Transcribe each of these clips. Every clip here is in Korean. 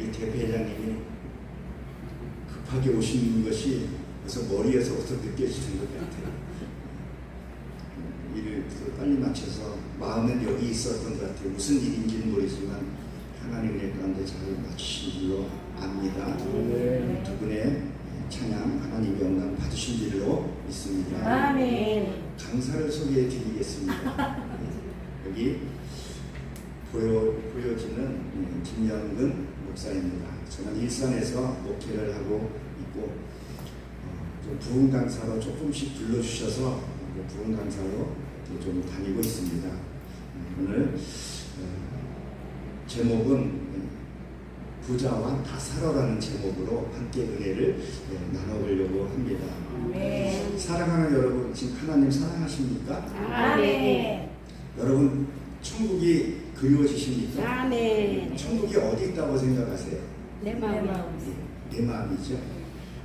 우리 대표회장님이 급하게 오시는 것이 그래서 머리에서부터 느껴지는 것 같아요. 일을 빨리 마쳐서 마음은 여기 있었던 것 같아요. 무슨 일인지는 모르지만 하나님의 가운데 잘 맞추신 줄로 압니다. 두 분의 찬양 하나님의 영광 받으신 줄로 믿습니다. 아멘. 강사를 소개해 드리겠습니다. 여기 보여지는 김영근 목사입니다. 저는 일산에서 목회를 하고 있고 좀 부흥 강사로 조금씩 불러주셔서 부흥 강사로 좀 다니고 있습니다. 오늘 제목은 부자와 다사로라는 제목으로 함께 은혜를 나눠보려고 합니다. 아멘. 사랑하는 여러분, 지금 하나님 사랑하십니까? 아멘. 여러분 천국이 그리워지십니까? 아멘. 천국이 어디 있다고 생각하세요? 내 마음. 내 마음이죠.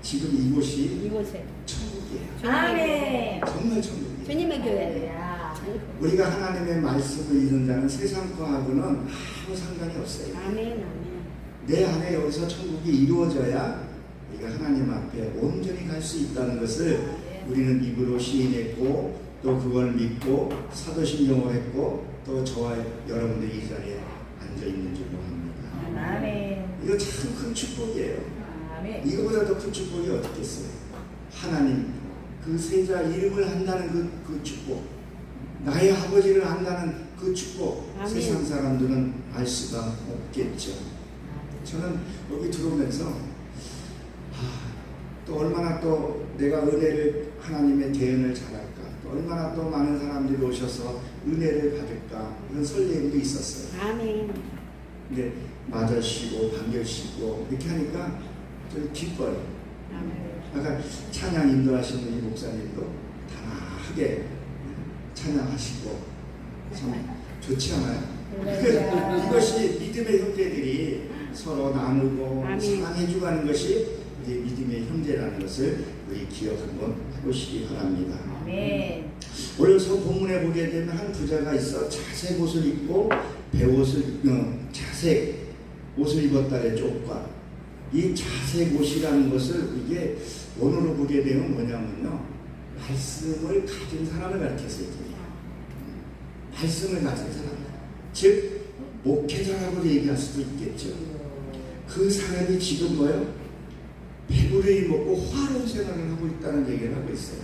지금 이곳이 이곳에. 천국이에요. 아멘. 정말 천국이에요. 주님의 교회야. 우리가 하나님의 말씀을 읽는 자는 세상 거하고는 아무 상관이 없어요. 아멘. 아멘. 내 안에 여기서 천국이 이루어져야 우리가 하나님 앞에 온전히 갈 수 있다는 것을 우리는 입으로 시인했고 또 그걸 믿고 사도신경을 했고 또 저와 여러분들이 이 자리에 앉아있는 줄로 합니다. 아멘. 이거 참 큰 축복이에요. 아멘. 이거보다 더 큰 축복이 어떻겠어요? 하나님 그 세자 이름을 한다는 그 축복, 나의 아버지를 안다는 그 축복, 아멘. 세상 사람들은 알 수가 없겠죠. 저는 여기 들어오면서 또 얼마나 또 내가 은혜를 하나님의 대언을 잘할까, 또 얼마나 또 많은 사람들이 오셔서 은혜를 받을까 이런 설렘도 있었어요. 아멘. 근데 맞아주시고 반겨주시고 이렇게 하니까 좀 기뻐요. 아멘. 아까 찬양 인도하시는 이 목사님도 단아하게 찬양하시고 참 좋지 않아요? 이것이 믿음의 형제들이 서로 나누고 아멘. 사랑해주고 하는 것이 우리 믿음의 형제라는 것을 우리 기억 한번 해보시기 바랍니다. 아멘. 오늘 본문에 보게 되면 한 부자가 있어 자색 옷을 입고 배옷을 자색 옷을 입었다의 쪽과 이 자색 옷이라는 것을 이게 원어로 보게 되면 뭐냐면요, 말씀을 가진 사람을 가르쳤어요. 말씀을 가진 사람, 즉 목회자라고 얘기할 수도 있겠죠. 그 사람이 지금 뭐요? 배부르게 먹고 화로운 생활을 하고 있다는 얘기를 하고 있어요.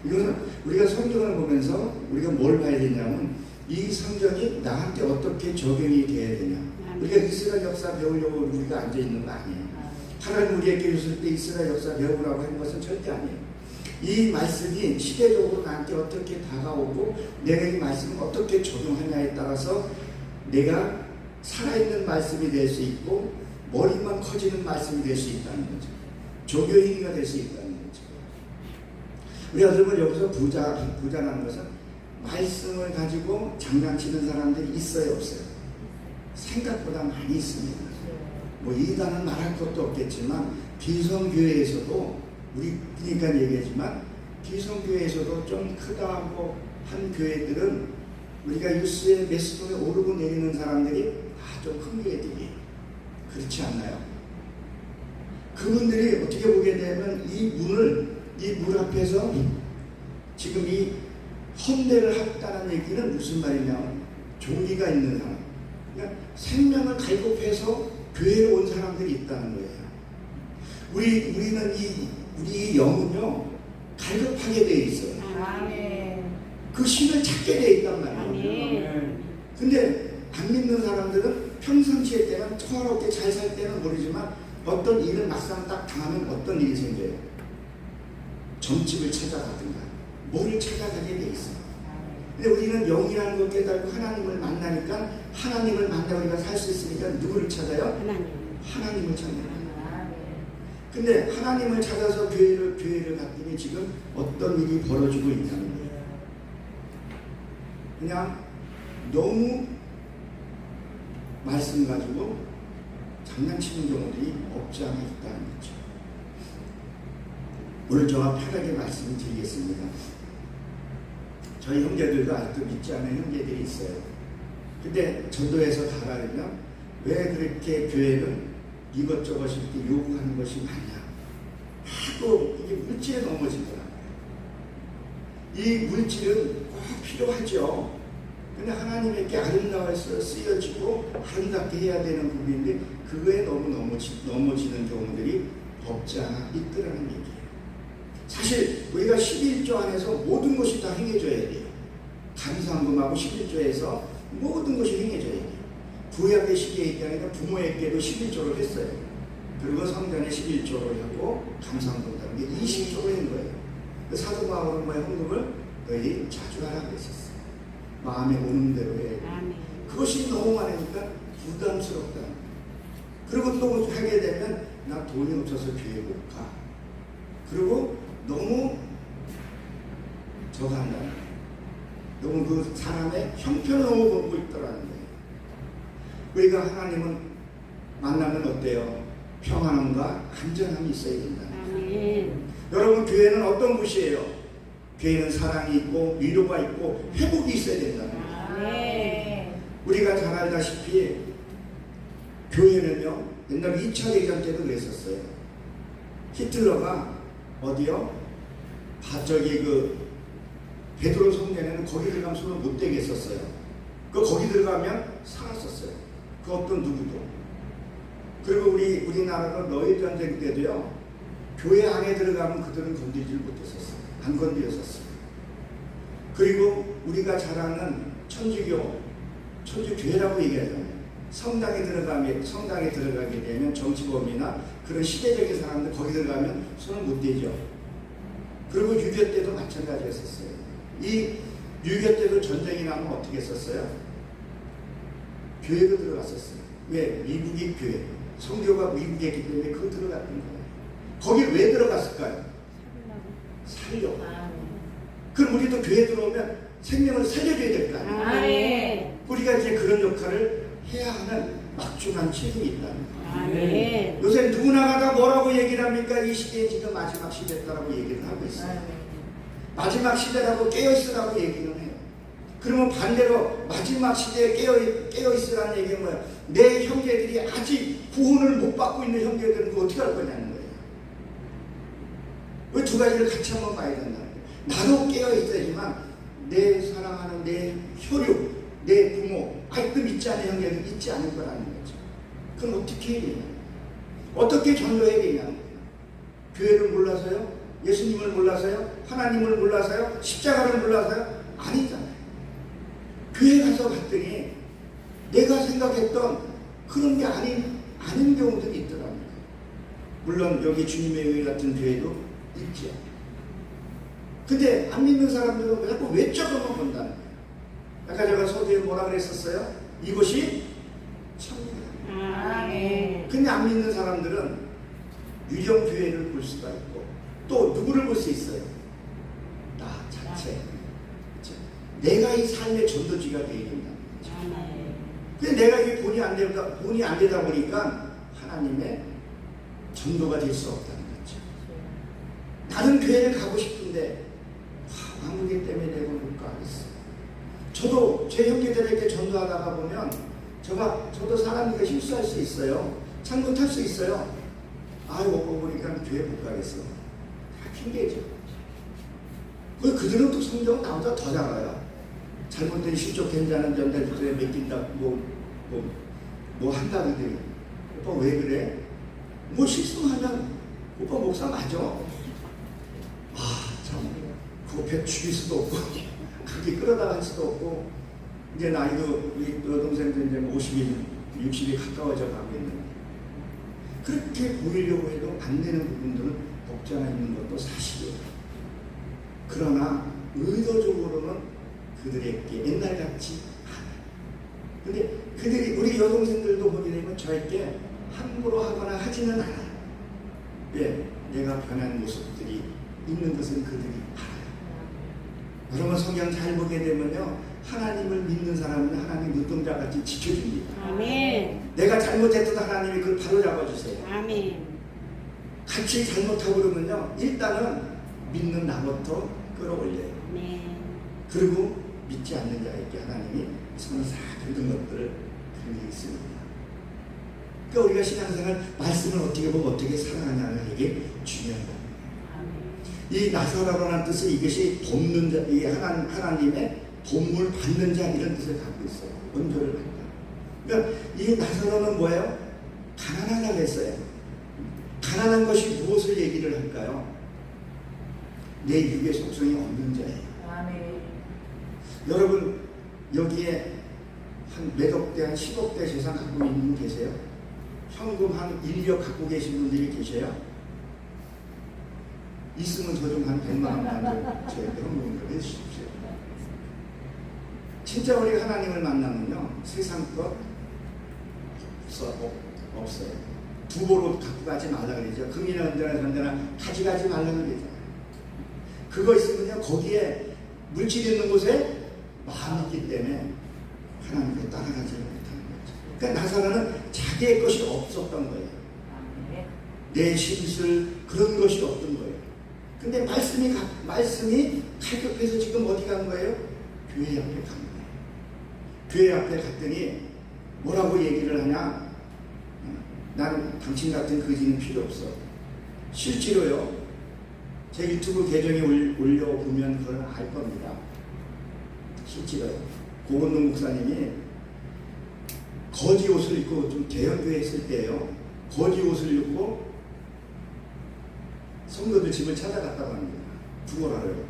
이거는 우리가 성경을 보면서 우리가 뭘 봐야 되냐면 이 성경이 나한테 어떻게 적용이 돼야 되냐. 우리가 이스라엘 역사 배우려고 우리가 앉아있는 거 아니에요. 하나님 우리에게 주실 때 이스라엘 역사 배우라고 하는 것은 절대 아니에요. 이 말씀이 시대적으로 나한테 어떻게 다가오고 내가 이 말씀을 어떻게 적용하냐에 따라서 내가 살아있는 말씀이 될 수 있고 머리만 커지는 말씀이 될 수 있다는 거죠. 조교인이가 될 수 있다는 거죠. 우리 여러분 여기서 부자라는 것은 말씀을 가지고 장난치는 사람들이 있어요, 없어요? 생각보다 많이 있습니다. 뭐 이단은 말할 것도 없겠지만 비성교회에서도 우리 그러니까 얘기하지만 비성교회에서도 좀 크다고 한 교회들은 우리가 뉴스에 매스컴에 오르고 내리는 사람들이 좀 큰 교회들이에요. 그렇지 않나요? 그분들이 어떻게 보게 되면 이 물 앞에서 지금 이 헌대를 했다는 얘기는 무슨 말이냐면 종기가 있는 사람, 그러니까 생명을 갈급해서 교회에 온 사람들이 있다는 거예요. 우리는 우리 영은요 갈급하게 되어 있어요. 아멘. 그 신을 찾게 되어 있단 말이에요. 아멘. 근데 안 믿는 사람들은 평상시에 때는 평화롭게 잘 살 때는 모르지만 어떤 일을 막상 딱 당하면 어떤 일이 생겨요? 점집을 찾아가든가 뭐를 찾아가게 돼 있어요. 근데 우리는 영이라는 걸 깨달고 하나님을 만나니까 하나님을 만나고 우리가 살 수 있으니까 누구를 찾아요? 하나님을 찾아요. 근데 하나님을 찾아서 교회를 갔더니 지금 어떤 일이 벌어지고 있냐는 거예요. 그냥 너무 말씀 가지고 장난치는 경우들이 없지 않아 있다는 거죠. 오늘 저와 편하게 말씀을 드리겠습니다. 저희 형제들도 아직도 믿지 않는 형제들이 있어요. 근데 전도에서 가라면 왜 그렇게 교회는 이것저것 이렇게 요구하는 것이 맞냐? 하고 이게 물질에 넘어지더라고요. 이 물질은 꼭 필요하죠. 근데 하나님에게 아름다워서 쓰여지고 아름답게 해야 되는 부분인데 그거에 너무 넘어지는 경우들이 없지 않아 있더라는 얘기예요. 사실 우리가 11조 안에서 모든 것이 다 행해져야 돼요. 감사함금하고 11조에서 모든 것이 행해져야 돼요. 구약의 시기에 있게 아니라 부모에게도 11조를 했어요. 그리고 성전에 11조를 하고 감사함금 다는 게 20조를 한 거예요. 사도 바울은 뭐의 헌금을 너희 자주 하라고 했었어요. 마음에 오는 대로 해. 그것이 너무 많으니까 부담스럽다. 그리고 또 하게 되면 나 돈이 없어서 교회 못 가. 그리고 너무 저거 한다. 너무 그 사람의 형편을 너무 보고 있더라는 거예요. 우리가 하나님은 만나면 어때요? 평안함과 안전함이 있어야 된다. 여러분 교회는 어떤 곳이에요? 교회는 사랑이 있고 위로가 있고 회복이 있어야 된다는 거예요. 우리가 잘 알다시피 교회는요 옛날 2차 대전 때도 그랬었어요. 히틀러가 어디요? 저기 그 베드로 성전에는 거기 들어가면 손을 못 대게 했었어요. 거기 들어가면 살았었어요. 그 어떤 누구도. 그리고 우리나라도 러일 전쟁 때도요 교회 안에 들어가면 그들은 건드리질 못했었어요. 안 건드렸었어요. 그리고 우리가 잘 아는 천주교회라고 얘기하잖아요. 성당에 들어가게 되면 정치범이나 그런 시대적인 사람들 거기 들어가면 손을 못 대죠. 그리고 6.25 때도 마찬가지였었어요. 이 6.25 때도 전쟁이 나면 어떻게 했었어요? 교회로 들어갔었어요. 왜? 미국이 교회. 성교가 미국에 있기 때문에 그거 들어갔던 거예요. 거기 왜 들어갔을까요? 살려고. 그럼 우리도 교회 들어오면 생명을 살려줘야 될 거 아니에요? 우리가 이제 그런 역할을 해야 하는 막중한 책임이 있다는 거예요. 요새 누구나 다 뭐라고 얘기를 합니까? 이 시대에 지금 마지막 시대다라고 얘기를 하고 있어요. 마지막 시대라고 깨어있으라고 얘기는 해요. 그러면 반대로 마지막 시대에 깨어있으라는 얘기는 뭐예요? 내 형제들이 아직 구원을 못 받고 있는 형제들은 그거 어떻게 할 거냐는 거예요. 이 두 가지를 같이 한번 봐야 된다는 거예요. 나도 깨어있어야지만 내 사랑하는 내 혈육, 내 부모, 아직도 믿지 않는 형제들 있지 않을 거라는 거죠. 그럼 어떻게 해야 되냐? 어떻게 전도해야 되냐는 거예요. 교회를 몰라서요? 예수님을 몰라서요? 하나님을 몰라서요? 십자가를 몰라서요? 아니잖아요. 교회 가서 봤더니 내가 생각했던 그런 게 아닌 경우들이 있더라고요. 물론 여기 주님의 교회 같은 교회도 있죠. 근데 안 믿는 사람들은 자꾸 외적으로만 본다는 거예요. 아까 제가 서두에 뭐라 그랬었어요? 이것이 천국이다. 근데 안 믿는 사람들은 유령 교회를 볼 수가 있고 또 누구를 볼 수 있어요? 나 자체. 그렇죠? 내가 이 삶의 전도지가 되어야 된다는 거죠. 근데 내가 이게 본이 안 되다 보니까 하나님의 전도가 될 수 없다는 거죠. 나는 교회를 가고 싶은데 아무개 때문에 내가 못 가겠어. 저도 제 형제들에게 전도하다가 보면 저도 사람이니까 실수할 수 있어요. 잘못할 수 있어요. 오고 보니까 교회 못 가겠어. 다 핑계죠. 그들은 또 성경은 나보다 더 잘아요. 잘못된 실족 괜찮은 전달들에 맡긴다 뭐 한다 그들이. 오빠 왜 그래? 뭐 실수하면 오빠 목사 맞아. 참 그거 배 죽일 수도 없고 그렇게 끌어다 갈 수도 없고 이제 나이도 우리 여동생들 이제 50이 60이 가까워져 가고 있는데 그렇게 보이려고 해도 안 되는 부분들은 없지 않아 있는 것도 사실이에요. 그러나 의도적으로는 그들에게 옛날같이 않아요. 근데 그들이 우리 여동생들도 보게 되면 저에게 함부로 하거나 하지는 않아요. 왜? 내가 변한 모습들이 있는 것은 그들이 알아요. 여러분 성경 잘 보게 되면요 하나님을 믿는 사람은 하나님 눈동자같이 지켜줍니다. 아멘. 내가 잘못했던 하나님이 그걸 바로 잡아주세요. 아멘. 같이 잘못하고 그러면요 일단은 믿는 나부터 끌어올려요. 아멘. 그리고 믿지 않는 자에게 하나님이 손을 싹 긁은 것들을 그런 게 있습니다. 그러니까 우리가 신앙생활 말씀을 어떻게 보고 어떻게 살아가냐는 이게 중요한 겁니다. 이 나사로라는 뜻은 이것이 돕는 자, 이 하나님의 도움을 받는 자 이런 뜻을 갖고 있어요. 원조를 갖다. 그러니까 이 나사로는 뭐예요? 가난하다고 했어요. 가난한 것이 무엇을 얘기를 할까요? 내 육의 속성이 없는 자예요. 아멘. 여러분 여기에 한 몇억 대, 한 10억 대 재산 갖고 있는 분 계세요? 현금 한 1억 갖고 계신 분들이 계셔요? 있으면 저 좀 한 100만 원만 제 현금으로 해주십시오. 진짜 우리가 하나님을 만나면요 세상 것 없어요. 두보로 갖고 가지 말라 그러죠. 금이나 은대나 전대나 가져가지 말라 그러죠. 그거 있으면요 거기에 물질이 있는 곳에 마음이 있기 때문에 하나님께 따라가지 못하는 거죠. 그러니까 나사로는 자기의 것이 없었던 거예요. 내 심술 그런 것이 없던 거예요. 근데 말씀이 갈급해서 지금 어디 간 거예요? 교회 앞에 간 거예요. 교회 앞에 갔더니 뭐라고 얘기를 하냐? 난 당신 같은 거지는 필요 없어. 실제로요. 제 유튜브 계정에 올려보면 그걸 알 겁니다. 실제로요. 고건동 목사님이 거지 옷을 입고 좀 대형교회 했을 때예요. 거지 옷을 입고 성도들 집을 찾아갔다고 합니다. 구걸하려고.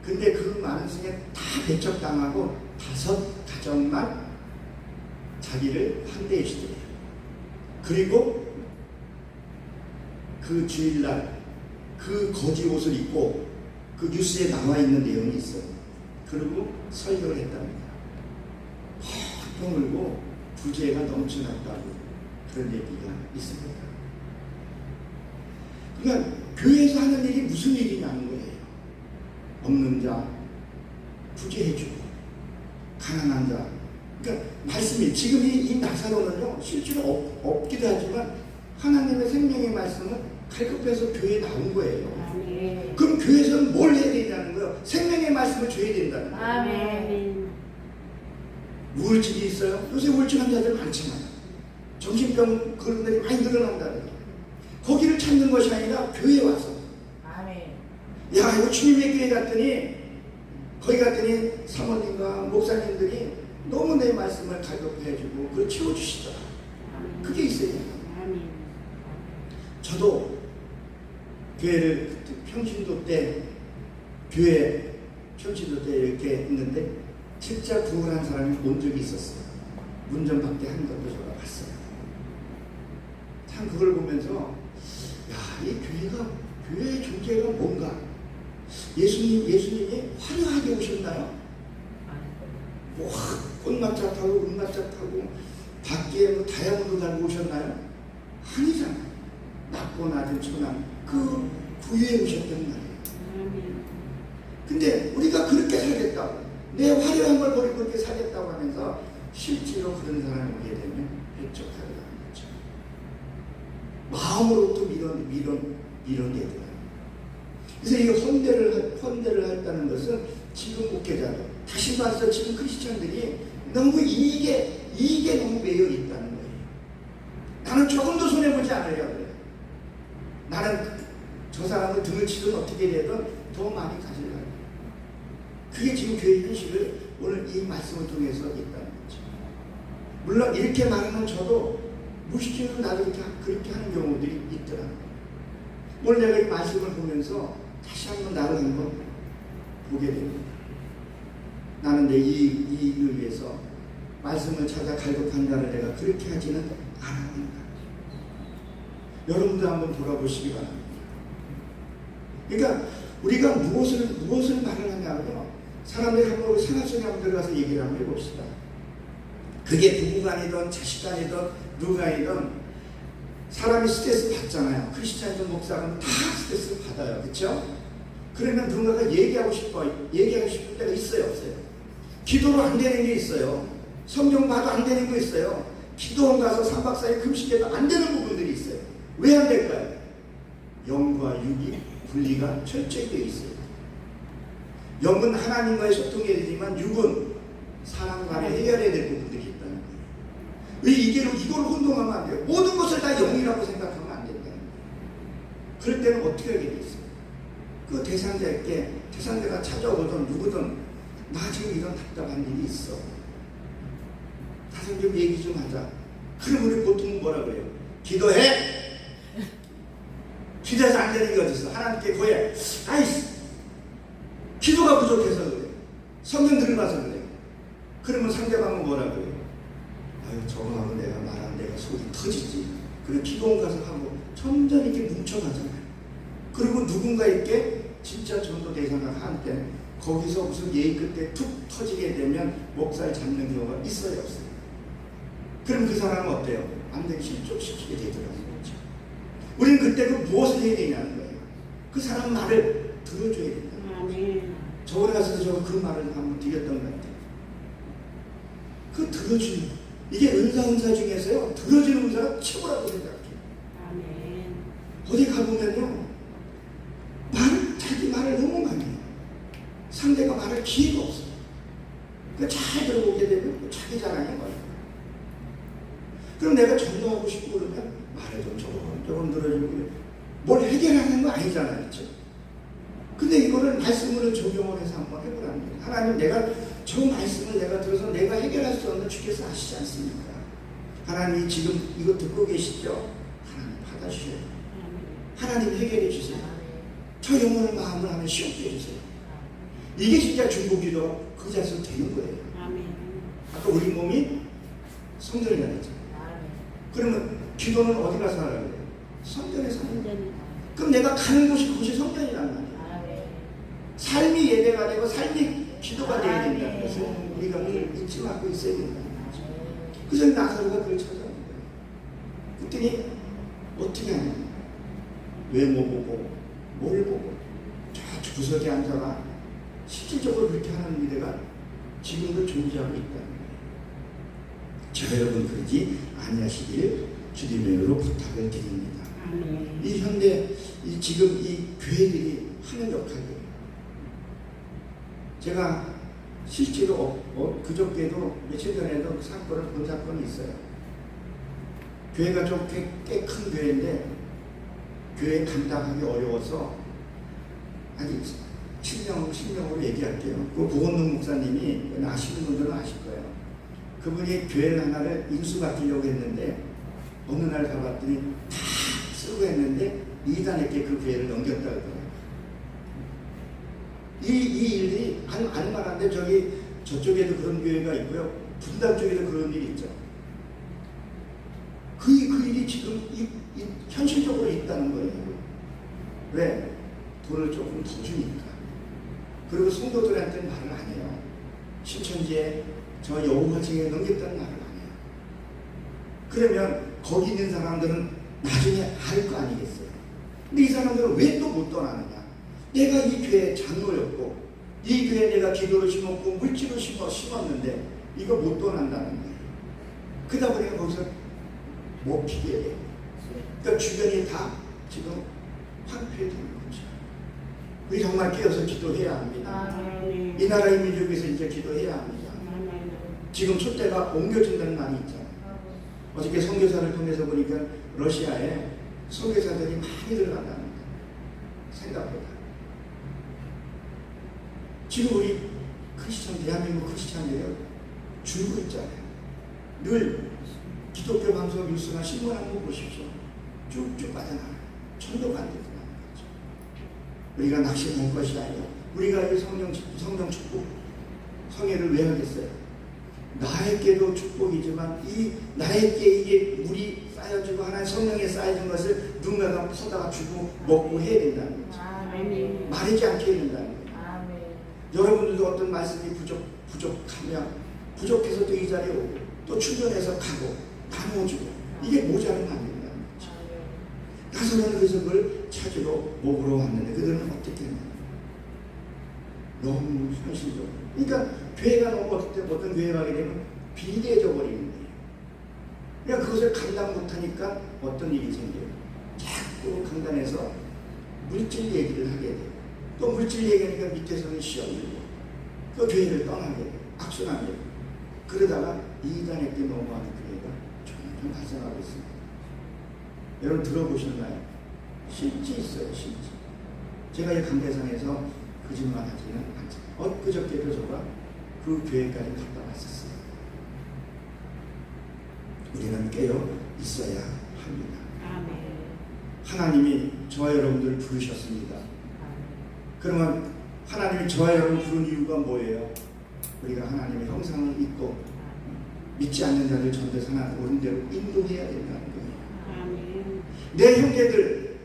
근데 그 많은 중에 다 배척당하고 5 가정만 자기를 환대해 주더래요. 그리고 그 주일날 그 거지 옷을 입고 그 뉴스에 나와 있는 내용이 있어요. 그리고 설교를 했답니다. 펑펑 울고 부재가 넘쳐났다고 그런 얘기가 있습니다. 그러니까 교회에서 하는 일이 무슨 일이냐는 거예요. 없는 자 부재해주고 가난한 자. 그러니까 말씀이 지금 이 나사로는요 실제로 없기도 하지만 하나님의 생명의 말씀은 갈급해서 교회에 나온 거예요. 아멘. 그럼 교회에서는 뭘 해야 되냐는 거예요. 생명의 말씀을 줘야 된다는 거예요. 아멘. 우울증이 있어요. 요새 우울증 환자들 많지만 정신병 그런 데이 많이 늘어난다는 거예요. 거기를 찾는 것이 아니라 교회에 와서 아멘. 야 이거 주님의 교회 갔더니 거기 갔더니 사모님과 목사님들이 너무 내 말씀을 갈급해주고 그걸 채워주시더라. 그게 있어요. 아멘. 저도 교회를 평신도 때 교회 평신도 때 이렇게 했는데 진짜 구원한 사람이 온 적이 있었어요. 문전박대 하는 것도 제가 봤어요. 참 그걸 보면서 야, 이 교회의 존재가 뭔가 예수님이 화려하게 오셨나요? 뭐 꽃맞자 타고 은맞자 타고 밖에 뭐 다이아몬드 달고 오셨나요? 아니잖아요. 낮고 낮은 천한 그 부유에 오셨단 말이에요. 근데 우리가 그렇게 살겠다고 내 화려한 걸 버리고 그렇게 살겠다고 하면서 실제로 그런 사람이 오게 되면 배척하게 되는 거죠. 마음으로부터 밀어내더라. 그래서 이 헌대를 했다는 것은 지금 목회자들 다시 봐서 지금 크리스천들이 너무 이익에 너무 매여 있다는 거예요. 나는 조금도 손해보지 않으려고 그래요. 나는 저 사람을 등을 치든 어떻게 되든 더 많이 가지려고 해요. 그게 지금 교회 현실을 오늘 이 말씀을 통해서 있다는 거죠. 물론 이렇게 말하는 저도 무식해서 나도 그렇게 하는 경우들이 있더라고요. 오늘 내가 이 말씀을 보면서 다시 한번 나를 한번 보게 됩니다. 나는 내 이익을 위해서 말씀을 찾아 갈급한 자를 내가 그렇게 하지는 않았는가. 여러분도 한번 돌아보시기 바랍니다. 그러니까 우리가 무엇을 말을 하냐면요. 사람들이 한번 생활 속에 한번 들어가서 얘기를 한번 해봅시다. 그게 부부간이든 자식간이든 누구간이든 사람이 스트레스 받잖아요. 크리스찬이든 목사는 다 스트레스 받아요. 그렇죠? 그러면 누군가가 얘기하고 싶을 때가 있어요, 없어요? 기도로 안 되는 게 있어요. 성경 봐도 안 되는 거 있어요. 기도원 가서 3박 4일 금식해도 안 되는 부분들이 있어요. 왜 안 될까요? 영과 육이 분리가 철저히 되어 있어요. 영은 하나님과의 소통이 되지만 육은 사람 간에 해결해야 될 부분들이 있다는 거예요. 왜 이걸 혼동하면 안 돼요? 모든 것을 다 영이라고 생각하면 안 된다. 그럴 때는 어떻게 하게 돼 있어요? 그 대상자가 찾아오든 누구든 나 지금 이런 답답한 일이 있어. 다른 좀 얘기 좀 하자. 그럼 우리 보통 뭐라 그래요? 기도해. 기도해서 안 되는 게 어딨어? 하나님께 구해. 아이씨, 기도가 부족해서 그래. 성경 들어가서 그래. 그러면 상대방은 뭐라 그래요? 아유, 저거하고 내가 말하면 내가 속이 터지지. 그래, 기도원 가서 하고 점점 이렇게 뭉쳐가잖아요. 그리고 누군가 있게 진짜 전도 대상을 한때 거기서 무슨 예의 끝에 툭 터지게 되면 목살 잡는 경우가 있어요, 없어요? 그럼 그 사람은 어때요? 안 되기 실족시키게 되더라고요. 우리는 그때 그 무엇을 해야 되냐는 거예요. 그 사람 말을 들어줘야 된다. 저번에 가서도 제가 그 말을 한번 드렸던 것 같아요. 그 들어주는, 이게 은사 중에서요, 들어주는 은사가 최고라고 생각해요. 어디 가보면요, 자기 말을 너무 많이 해요. 상대가 말할 기회가 없어요. 잘 들어보게 되면 자기 자랑이 거예요. 그럼 내가 전도하고 싶고 그러면 말을 좀 조금 들어주고, 뭘 해결하는 건 아니잖아요. 그렇죠? 근데 이거를 말씀으로 적용을 해서 한번 해보라는 거예요. 하나님, 내가 저 말씀을 내가 들어서 내가 해결할 수 없는 주께서 아시지 않습니까? 하나님이 지금 이거 듣고 계시죠? 하나님 받아주세요. 하나님 해결해 주세요. 저 영혼의 마음을 하면 시원케 해주세요. 이게 진짜 중보기도 그 자세로 되는 거예요. 아까 우리 몸이 성전이라 했잖아요. 그러면 기도는 어디 가서 하라고 그래요? 성전에서 하는 거예요. 그럼 내가 가는 곳이 그것이 성전이란 말이에요. 삶이 예배가 되고 삶이 기도가 되어야 된다는 것을 우리가 잊지 말고 있어야 된다는 거죠. 그래서 나사로가 그걸 찾아온 거예요. 그랬더니 어떻게 하냐? 외모 보고 뭘 보고 저 구석에 앉아가 실질적으로 그렇게 하는 미래가 지금도 존재하고 있다는 거예요. 저 여러분 그러지 아니하시길 주님의 이름으로 부탁을 드립니다. 이 현대 지금 이 교회들이 하는 역할이에요. 제가 실제로 그저께도 며칠 전에도 사건을 본 사건이 있어요. 교회가 좀 꽤 큰 교회인데 교회 감당하기 어려워서 아니 실명으로 얘기할게요. 그 고건동 목사님이 아시는 분들은 아실 거예요. 그분이 교회 하나를 인수받으려고 했는데 어느 날 가봤더니 다 쓰고 했는데 이단에게 그 교회를 넘겼다 그러더라고요. 이 일이 알만한데 저쪽에도 그런 교회가 있고요. 분당 쪽에도 그런 일이 있죠. 그 일이 지금 현실적으로 있다는 거예요. 왜? 돈을 조금 더 주니까. 그리고 성도들한테 말을 안 해요. 신천지에 저 여호와증에 넘겼다는 말을 안 해요. 그러면 거기 있는 사람들은 나중에 알 거 아니겠어요. 근데 이 사람들은 왜 또 못 떠나느냐? 내가 이 교회 장로였고 이 교회에 내가 기도를 심었고 물질을 심었는데 이거 못 떠난다는 거예요. 그러다 보니까 거기서 먹히게 돼요. 그러니까 주변이 다 지금 황폐되는 거죠. 우리 정말 깨어서 기도해야 합니다. 이 나라의 민족을 위해서 이제 기도해야 합니다. 지금 촛대가 옮겨진다는 말이 있잖아요. 어저께 선교사를 통해서 보니까 러시아에 선교사들이 많이 들어간다는 거예요. 생각보다. 지금 우리 대한민국 크리스찬들이 줄고 있잖아요. 늘 기독교 방송 뉴스나 신문 한번 보십시오. 쭉쭉 빠져나가요. 천도가 안 되더라는 거죠. 우리가 낙심할 것이 아니라 우리가 이 성령 축복 성회를 왜 하겠어요? 나에게도 축복이지만 이 나에게 이게 물이 쌓여지고 하나님 성령에 쌓여진 것을 누군가가 퍼다가 주고 먹고 해야 된다는 거죠. 마르지 않게 해야 된다는 거죠. 여러분들도 어떤 말씀이 부족하면 부족해서 또 이 자리에 오고 또 충전해서 가고 나눠주고 이게 모자르면 안 된다는 거죠. 나서는 그래서 그걸 찾으러 목으로 왔는데 그들은 어떻게 했냐? 너무 현실적으로. 그러니까 교회가 너무 어떤 교회 가게 되면 비대해져 버리는 거예요. 그러니까 그것을 감당 못하니까 어떤 일이 생겨요. 자꾸 강단에서 물질 얘기를 하게 돼요. 또 물질 얘기하니까 밑에서는 시험 들고 그 교회를 떠나게 돼요. 악순환 돼요. 그러다가 이단에게 넘어가는 교회가 발생하고 있습니다. 여러분 들어보셨나요? 실제 있어요, 실제. 제가 이 강대상에서 거짓말하지는 않죠. 엊그저께도 제가 그 교회까지 갔다 왔었어요. 우리는 깨어 있어야 합니다. 아멘. 하나님이 저와 여러분들을 부르셨습니다. 그러면 하나님이 저와 여러분 부른 이유가 뭐예요? 우리가 하나님의 형상을 입고 믿지 않는 자들 전도서 하나 옳은 대로 인도해야 된다는 거예요. 아멘. 내 형제들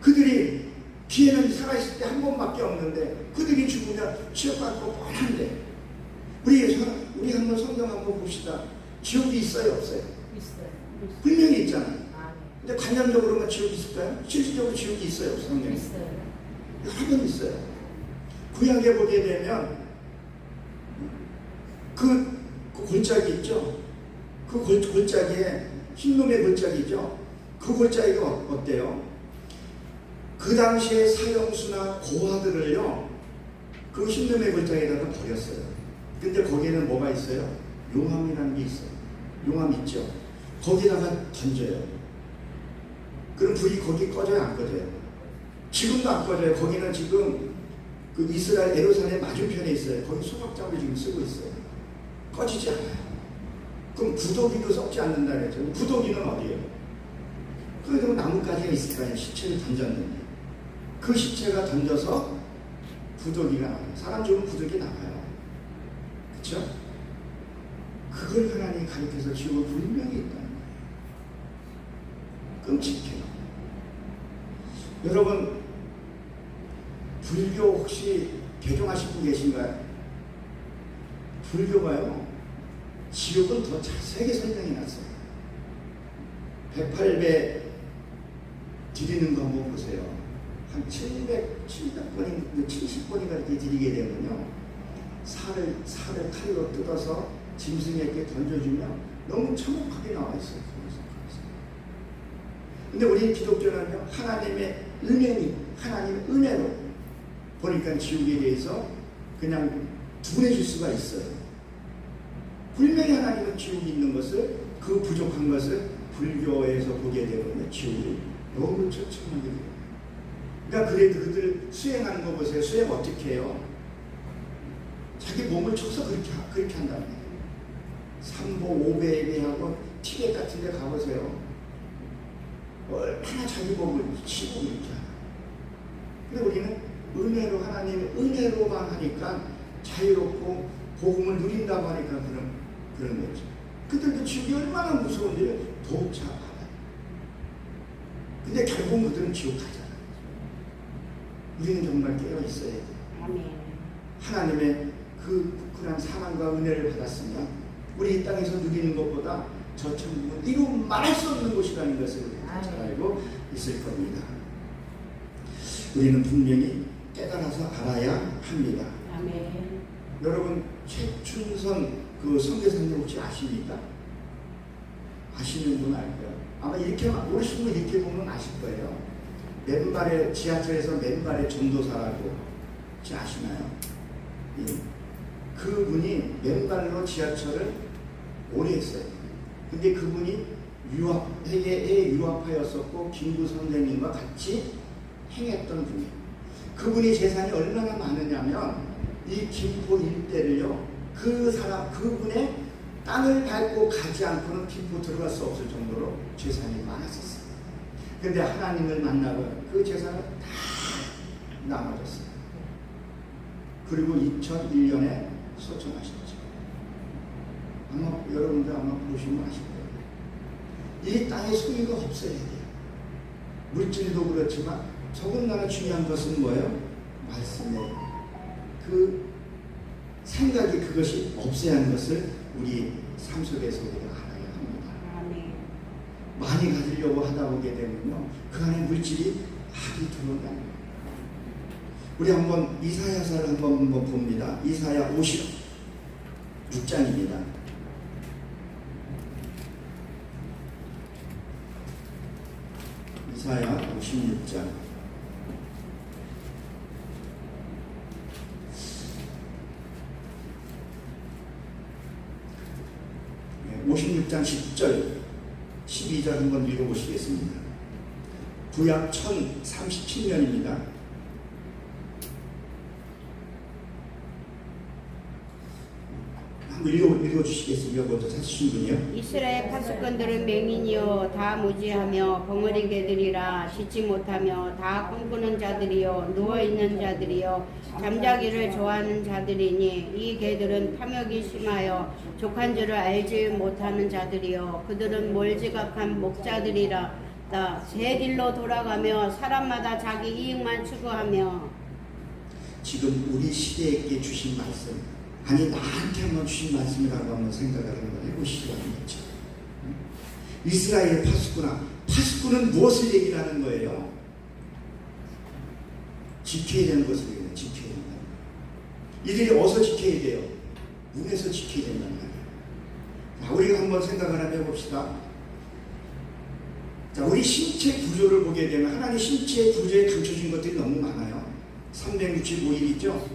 그들이 기회는 살아있을 때 한 번밖에 없는데 그들이 죽으면 지옥 갈 거 뻔한데 우리 한번 성경 한번 봅시다. 지옥이 있어요 없어요? 있어요. 분명히 있잖아요. 아멘. 근데 관념적으로만 지옥이 있을까요? 실질적으로 지옥이 있어요 없어요? 성경에? 있어요. 여러 번 있어요. 구약에 보게 되면 그 골짜기 있죠? 그 골짜기에 흰놈의 골짜기죠? 그 골짜기가 어때요? 그 당시에 사형수나 고아들을요 그 흰놈의 골짜기에다가 버렸어요. 근데 거기에는 뭐가 있어요? 용암이라는 게 있어요. 용암 있죠? 거기다가 던져요. 그럼 불이 거기 꺼져요 안 꺼져요? 지금도 안 꺼져요. 거기는 지금 그 이스라엘 예루살렘 맞은편에 있어요. 거기 소각장을 지금 쓰고 있어요. 꺼지지 않아요. 그럼 부도기도 썩지 않는다 그랬죠. 부도기는 어디예요? 그래도 나뭇가지가 있을 거 아니에요. 시체를 던졌는데 그 시체가 던져서 부도기가 나와요. 사람 죽으면 부도기 나와요. 그렇죠? 그걸 하나님이 가르쳐서 지옥은 분명히 있다는 거예요. 끔찍해요. 여러분 불교 혹시 개종하신 분 계신가요? 불교가요 지옥은 더 자세하게 설명이 났어요. 108배 드리는 거 한번 보세요. 한 700번인가 70번인가 이렇게 드리게 되면요 살을 칼로 뜯어서 짐승에게 던져주면 너무 참혹하게 나와 있어요. 근데 우리 기독교는요 하나님의 은혜로 보니까 지옥에 대해서 그냥 두분해줄 수가 있어요. 분명히 하나님은 지옥이 있는 것을 그 부족한 것을 불교에서 보게 되면 지옥이 너무 처참하게 돼요. 그러니까 그래도 그들 수행하는 거 보세요. 수행 어떻게 해요? 자기 몸을 쳐서 그렇게 한다는 거예요. 삼보 오배하고 티벳 같은 데 가보세요. 얼마나 자기 몸을 치고 그렇게 하나. 근데 우리는 은혜로 하나님의 은혜로만 하니까 자유롭고 복음을 누린다고 하니까 그런 거죠. 그들도 지옥이 얼마나 무서운데 더욱 잘 알아요. 근데 결국 그들은 지옥 가잖아요. 우리는 정말 깨어 있어야 돼요. 아멘. 하나님의 그 굳건한 사랑과 은혜를 받았으면 우리 이 땅에서 누리는 것보다 저 천국은 이루 말할 수 없는 곳이라는 것을 우리가 잘 알고 있을 겁니다. 우리는 분명히 깨달아서 알아야 합니다. 아멘. 여러분 최춘선 그 선교사님 혹시 아십니까? 아시는 분 알 거예요. 아마 이렇게 모르시는 분 이렇게 보면 아실 거예요. 맨발에 지하철에서 맨발에 전도사라고 혹시 아시나요? 예. 그분이 맨발로 지하철을 오래 했어요. 근데 그분이 해외에 유학하였었고 김구 선생님과 같이 행했던 분이에요. 그분이 재산이 얼마나 많으냐면 이 김포 일대를요 그분의 땅을 밟고 가지 않고는 김포 들어갈 수 없을 정도로 재산이 많았었어요. 근데 하나님을 만나고 그 재산을 다 나눠줬어요. 그리고 2001년에 소천하셨죠. 아마 여러분들 아마 보시면 아실 거예요. 이 땅에 소유가 없어야 돼요. 물질도 그렇지만 더군다나 중요한 것은 뭐예요? 말씀이에요. 그 생각이 그것이 없어야 하는 것을 우리 삶 속에서 우리가 알아야 합니다. 아멘. 많이 가지려고 하다 보게 되면요 그 안에 물질이 많이 들어가는 거예요. 우리 한번 이사야서를 한번 봅니다. 이사야 56장입니다. 이사야 56장 56장 1장 10절 12절 한번 읽어보시겠습니다. 구약 1037년입니다. 한번 읽어주시겠습니까? 먼저 찾으신 분이요. 이스라엘 파수꾼들은 맹인이요 다 무지하며 벙어리 개들이라 씻지 못하며 다 꿈꾸는 자들이요 누워있는 자들이요 잠자기를 좋아하는 자들이니 이 개들은 탐욕이 심하여 족한 줄을 알지 못하는 자들이요 그들은 몰지각한 목자들이라 제 길로 돌아가며 사람마다 자기 이익만 추구하며. 지금 우리 시대에게 주신 말씀, 아니 나한테 한번 주신 말씀이라고 한번 생각을 한번 해보시기 바랍니다. 이스라엘 파수꾼은 무엇을 얘기하는 거예요? 지켜야 되는 것을 얘기해요. 지켜야 된다. 이들이 어디서 지켜야 돼요? 문에서 지켜야 된다는 말이에요. 자, 우리가 한번 생각을 한번 해봅시다. 자, 우리 신체 구조를 보게 되면 하나님 신체 구조에 감춰진 것들이 너무 많아요. 365일 있죠?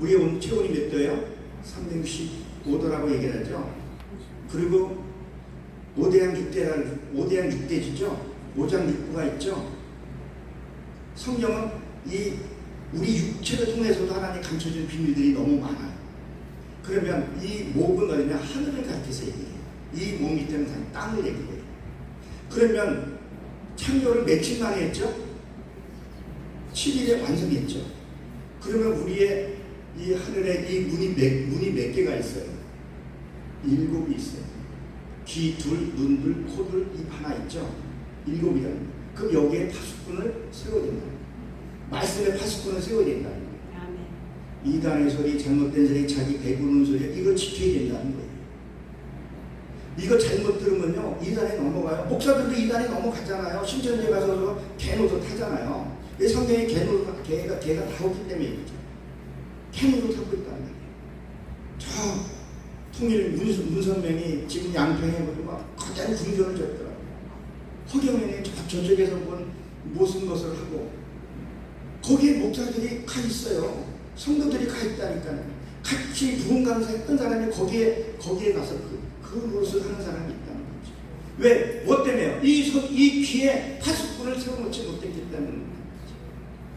우리의 오늘 체온이 몇 도예요? 365도라고 얘기를 하죠. 그리고 5대양 6대지죠. 5장 6부가 있죠. 성경은 우리 육체를 통해서도 하나님 감춰진 비밀들이 너무 많아요. 그러면 이 목은 어디냐? 하늘을 가리켜서 얘기해요. 이 몸 밑에는 땅을 얘기해요. 그러면 창조를 며칠 만에 했죠? 7일에 완성했죠. 그러면 우리의 이 하늘에 이 문이 몇 개가 있어요? 7이 있어요. 귀 둘, 눈 둘, 코 둘, 입 하나 있죠? 7이라는. 그럼 여기에 파수꾼을 세워야 된다. 말씀의 파수꾼을 세워야 된다. 이단의 소리, 잘못된 소리, 자기 배부르는 소리, 이거 지켜야 된다는 거예요. 이거 잘못 들으면요, 이단에 넘어가요. 목사들도 이단에 넘어가잖아요. 신천지에 가서 개노도 타잖아요. 왜 성경에 개가 나오기 때문에 있죠. 개노도 타고 있다는 말이에요. 저 통일 문선명이 지금 양평에 보면 거대한 궁전을 졌더라고요. 허경영이 저쪽에서 무슨 것을 하고, 거기에 목사들이 가 있어요. 성도들이 가 있다니까요. 같이 부흥 강사했던 사람이 거기에 가서 그것을 하는 사람이 있다는 거죠. 왜? 뭐 때문에요? 이 귀에 파수꾼을 세워놓지 못했기 때문에.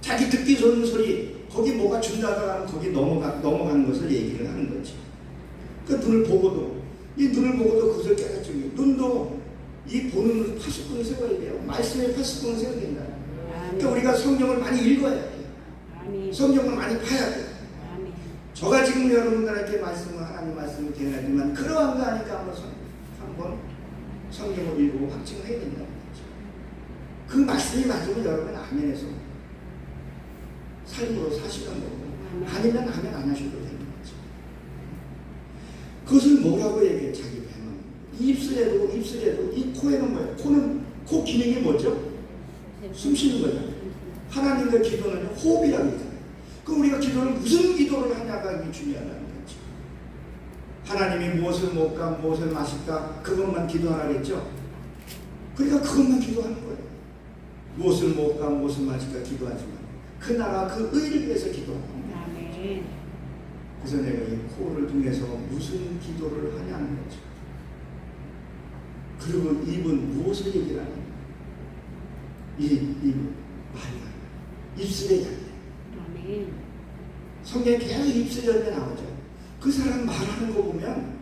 자기 듣기 좋은 소리, 거기 뭐가 준다고 하면 거기 넘어가는 것을 얘기를 하는 거지. 그 눈을 보고도 그것을 깨닫죠. 눈도 이 보는 파수꾼을 세워야 돼요. 말씀의 파수꾼을 세워야 된다. 그러니까 우리가 성경을 많이 읽어야 돼요. 성경을 많이 봐야 돼요. 저가 지금 여러분들에게 하나님 말씀을 전하지만 그러한 거 아니까 한번 성경을 읽고 확증을 해야 된다는 거죠. 그 말씀이 맞으면 여러분 아멘해서 삶으로 사시는 거고, 아니면 아멘 안 하셔도 되는 거죠. 그것을 뭐라고 얘기해요? 자기 배만. 입술에도 이 코에는 뭐예요? 코 기능이 뭐죠? 숨 쉬는 거죠. 하나님의 기도는 호흡이라고 하잖아요. 그럼 우리가 기도를 무슨 기도를 하냐가 중요하다는 거죠. 하나님이 무엇을 먹을까, 무엇을 마실까, 그것만 기도하라고 했죠. 그러니까 그것만 기도하는 거예요. 무엇을 먹을까, 무엇을 마실까 기도하지만 그 나라, 그 의를 위해서 기도하는 거예요. 그래서 내가 이 코를 통해서 무슨 기도를 하냐는 거죠. 그리고 입은 무엇을 얘기를 하냐? 입은 말이야. 입술에 열매. 성경에 계속 입술 열매 나오죠. 그 사람 말하는 거 보면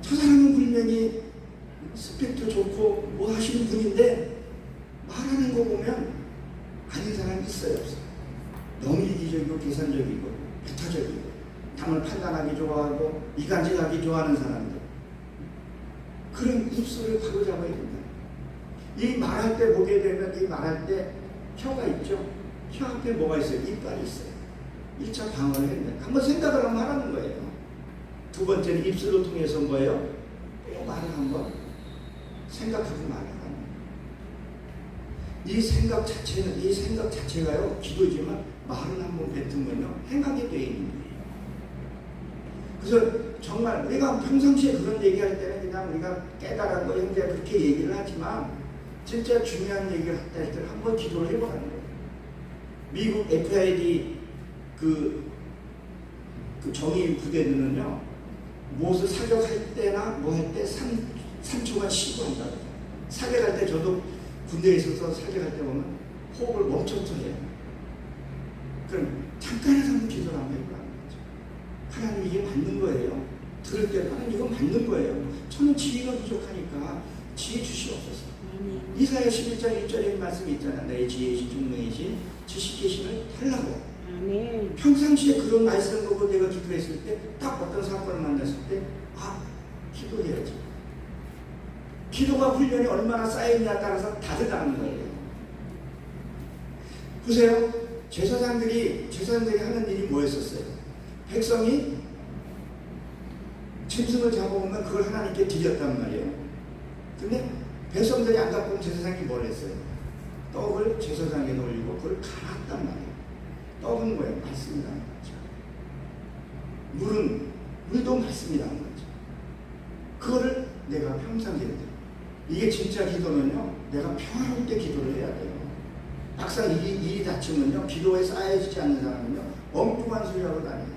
저 사람은 분명히 스펙도 좋고 뭐 하시는 분인데 말하는 거 보면 아닌 사람이 있어요, 없어요? 너무 이기적이고 계산적이고 배타적이고 남을 판단하기 좋아하고 이간질하기 좋아하는 사람들, 그런 입술을 바로잡아야 된다. 이 말할 때 보게 되면 이 말할 때 혀가 있죠. 혀 앞에 뭐가 있어요? 이빨이 있어요. 1차 방어를 했는데 한번 생각을 한번 하라는 거예요. 두 번째는 입술을 통해서 뭐예요? 이 말을 한번 생각하고 말을 하는 거예요. 이 생각 자체가요 기도지만 말을 한번 뱉으면요 행하게 되어 있는 거예요. 그래서 정말 우리가 평상시에 그런 얘기할 때는 그냥 우리가 깨달은 거 형제 그렇게 얘기를 하지만 진짜 중요한 얘기를 할 때 한번 기도를 해보라는 거예요. 미국 FID 그 정의 부대들은요 무엇을 사격할 때나 뭐 할 때 3초간 쉬고 한다. 사계 갈 때 저도 군대에 있어서 사계 갈 때 보면 호흡을 멈춰서 해요. 그럼 잠깐의 한번 기도를 한번 해보라는 거죠. 하나님 이게 맞는 거예요. 들을 때 하나님 이건 맞는 거예요. 저는 지혜가 부족하니까 지혜 주시옵소서. 이사야 11장 1절에 말씀이 있잖아요. 나의 지혜이신 중능이신 지식의 신을 달라고. 아멘. 평상시에 그런 말씀을 보고 내가 기도했을 때 딱 어떤 사건을 만났을 때 기도해야지. 기도가 훈련이 얼마나 쌓여있냐에 따라서 다르다는 거예요. 보세요. 제사장들이 하는 일이 뭐였었어요? 백성이 짐승을 잡아오면 그걸 하나님께 드렸단 말이에요. 근데 백성들이 안 갖고 온 제사장이 뭘 했어요? 떡을 제사장에 올리고 그걸 갈았단 말이에요. 떡은 뭐예요? 말씀이라는 거죠. 물도 말씀이라는 거죠. 그거를 내가 평상시에 이게 진짜 기도는요, 내가 평화로울 때 기도를 해야 돼요. 막상 일이 닥치면요, 기도에 쌓여지지 않는 사람은요, 엉뚱한 소리 하고 다녀요.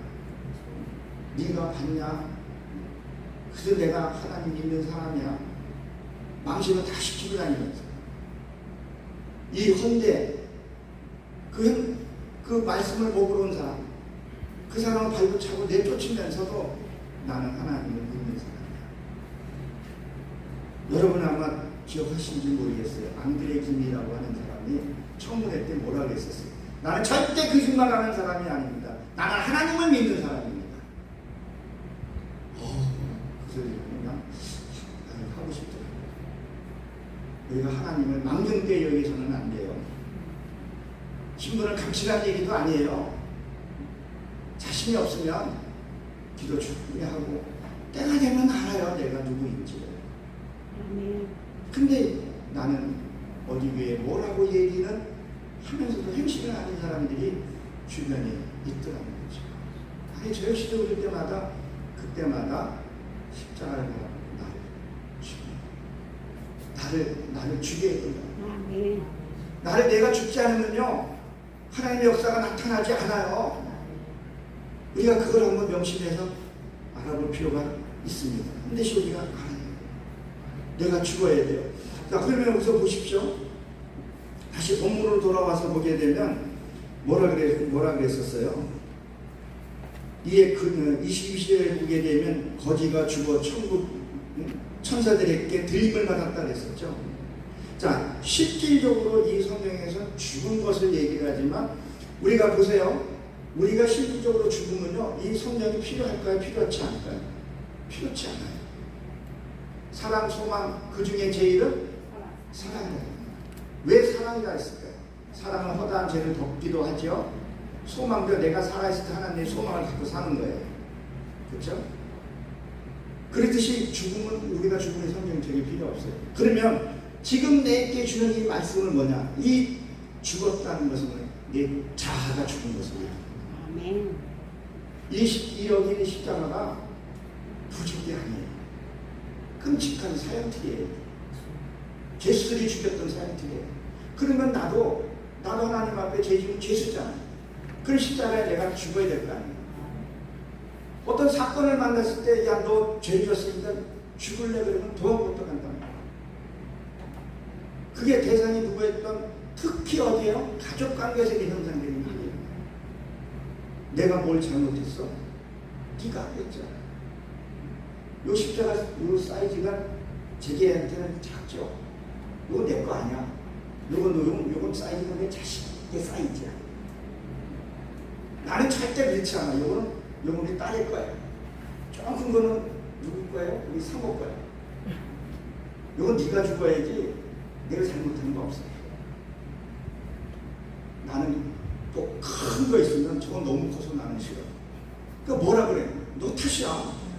네가 봤냐? 그래서 내가 하나님 믿는 사람이야. 망신을 다 시키고 다니면서. 이 헌데, 그 말씀을 먹으러 온 사람, 그 사람을 발붙차고 내쫓으면서도 나는 하나님을 믿는 사람이야. 여러분 아마 기억하시는지 모르겠어요. 앙드레 김이라고 하는 사람이 청문회 때 뭐라고 했었어요? 나는 절대 거짓말하는 사람이 아닙니다. 나는 하나님을 믿는 사람입니다. 그 소리를 그냥 하고 싶더라고요. 우리가 하나님을 망령되이 여기서는 안 돼요. 신분을 감추라는 얘기도 아니에요. 자신이 없으면 기도 충분히 하고 때가 되면 알아요. 내가 누구인지. 근데 나는 어디 위에 뭐라고 얘기는 하면서도 행실을 하는 사람들이 주변에 있더라는 거죠. 아니 저 역시도 그럴 때마다 그때마다 십자가를 나를 죽게 했거든요. 나를 내가 죽지 않으면요 하나님의 역사가 나타나지 않아요. 우리가 그걸 한번 명심해서 알아볼 필요가 있습니다. 반드시 우리가 알아야 돼요. 내가 죽어야 돼요. 자, 그러면 여기서 보십시오. 다시 본문으로 돌아와서 보게 되면 뭐라 그랬었어요? 이에 22절에 보게 되면 거지가 죽어 천사들에게 들림을 받았다 그랬었죠. 자, 실질적으로 이 성경에서 죽은 것을 얘기를 하지만 우리가 보세요. 우리가 실질적으로 죽으면요, 이 성령이 필요할까요? 필요하지 않을까요? 필요치 않아요. 사랑, 소망, 그 중에 제일은 사랑이에요. 왜 사랑이라 했을까요? 사랑은 허다한 죄를 덮기도 하죠. 소망도 내가 살아있을 때 하나님의 소망을 갖고 사는 거예요. 그렇죠? 그렇듯이 죽음은 우리가 죽음의 성경이 되게 필요 없어요. 그러면 지금 내게 주는 이 말씀은 뭐냐? 이 죽었다는 것은 내 자아가 죽은 것입니다. 아멘. 이 여기는 십자가가 부족이 아니에요. 끔찍한 사형틀이에요. 죄수들이 죽였던 사형틀이에요. 그러면 나도 하나님 앞에 죄 지은 죄수잖아요. 그런 십자가에 내가 죽어야 될 거 아니에요. 어떤 사건을 만났을 때, 야, 너 죄 지었으니까 죽을래? 그러면 도망 못 간단 말이에요. 그게 대상이 누구였던, 특히 어디에요? 가족 관계에서의 현상들이 아니에요. 내가 뭘 잘못했어? 네가 했잖아. 요 십자가 요 사이즈가 제게한테는 작죠. 이거 내 거 아니야. 요건 사이즈가 내 자식의 사이즈야. 나는 절대 그렇지 않아. 요거는 우리 딸일 거예요. 조금 큰 거는 누구 거예요? 우리 사모 거예요. 요건 네가 죽어야지. 내가 잘못한 거 없어요. 나는 또 큰 거 있으면 저건 너무 커서 나는 싫어. 그러니까 뭐라 그래? 너 탓이야.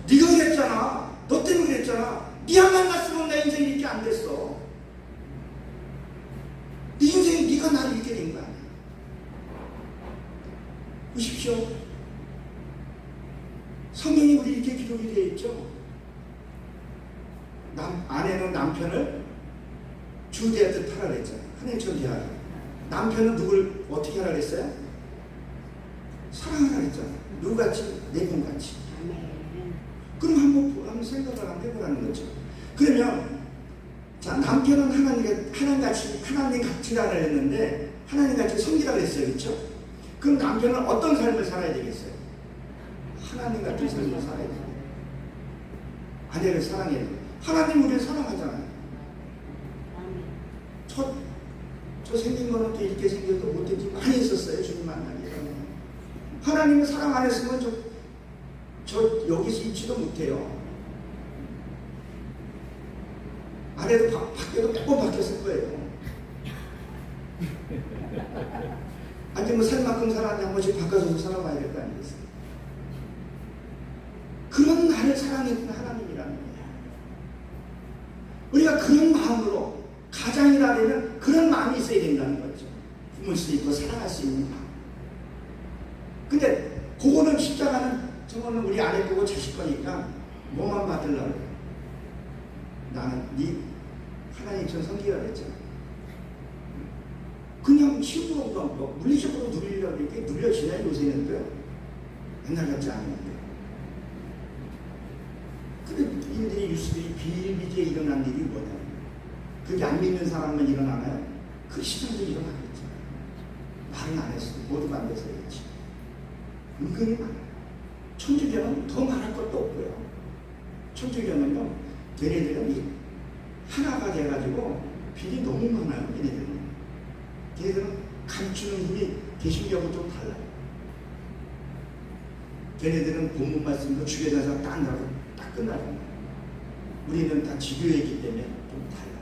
네가 그랬잖아. 너 때문에 그랬잖아. 네가 만났으면 내 인생이 이렇게 안 됐어. 네 인생이 네가 나를 이렇게 된 거 아니야. 보십시오. 성경이 우리 이렇게 기록이 되어 있죠. 아내는 남편을 주대하듯 하라 그랬잖아요. 하나님처럼 대하라. 남편은 누굴 어떻게 하라 그랬어요? 사랑하라 그랬잖아요. 누구같이? 내 몸같이. 그럼 한번 생각을 한번 해보라는 거죠. 그러면 자, 남편은 하나님 같이라 그랬는데 하나님 같이 섬기라 그랬어요. 그렇죠? 그럼 남편은 어떤 삶을 살아야 되겠어요? 하나님 같은 삶을 살아야 돼요. 아내를 사랑해야 돼요. 하나님 우리를 사랑하잖아요. 아멘. 저 생긴 거는 또 이렇게 생겨도 못된 지 많이 있었어요. 주님 만나기 전에. 하나님을 사랑 안 했으면 저 여기서 있지도 못해요. 아내도 밖에도 몇 번 바뀌었을 거예요. 아니 뭐 살 만큼 살았는데 한 번씩 바꿔줘서 살아봐야 될 거 아니겠어요? 그런 나를 사랑해주는 하나님이라는 거예요. 우리가 그런 마음으로 가장이라면 그런 마음이 있어야 된다는 거죠. 품을 수 있고 사랑할 수 있는 마음. 근데 그거는 십자가는 저거는 우리 아내 거고 자식 거니까 뭐만 받으려고 그래요. 나는 네 하나님처럼 섬기라 그랬잖아. 그냥 식으로 물리적으로 누리려고 이렇게 눌려지냐 요새는 또 옛날 같지 않은데. 근데 이들이 뉴스들이 비일비재에 일어난 일이 뭐냐면 그게 안 믿는 사람만 일어나나요? 그 시간도 일어나겠죠. 말은 안 했어요. 모두 반대서 했지. 은근히 많아요. 천주교는 더 말할 것도 없고요. 천주교는요, 걔네들은 하나가 돼가지고 빌이 너무 많아요. 걔네들은 감추는 분이 개신교하고 좀 달라요. 걔네들은 본문 말씀도 주례자서 딱 나고 딱 끝나잖아요. 우리는 다 지교했기 때문에 좀 달라요.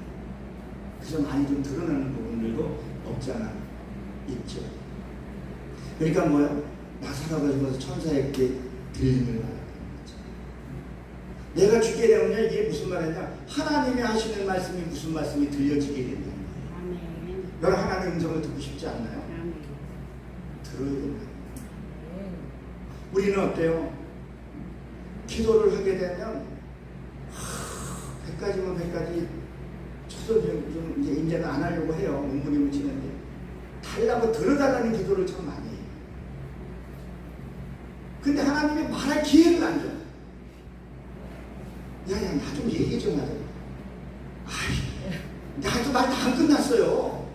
그래서 많이 좀 드러나는 부분들도 없지 않아 있죠. 그러니까 뭐야? 나 살아가지고 천사에게 들림을 말하는 거죠. 내가 죽게 되면요, 이게 무슨 말이냐? 하나님이 하시는 말씀이 무슨 말씀이 들려지게 된다는 거예요. 아멘. 여러분 하나님의 음성을 듣고 싶지 않나요? 아멘. 들어야 된다. 우리는 어때요? 기도를 하게 되면 100가지면 100가지 저도 좀 이제 이제는 안 하려고 해요. 몸부림을 치는데 달라고 들어달라는 기도를 참 많이 해요. 근데 하나님이 말할 기회를 안 줘요. 야야 나 좀 얘기 좀 하자. 아이 나도 말 다 안 끝났어요.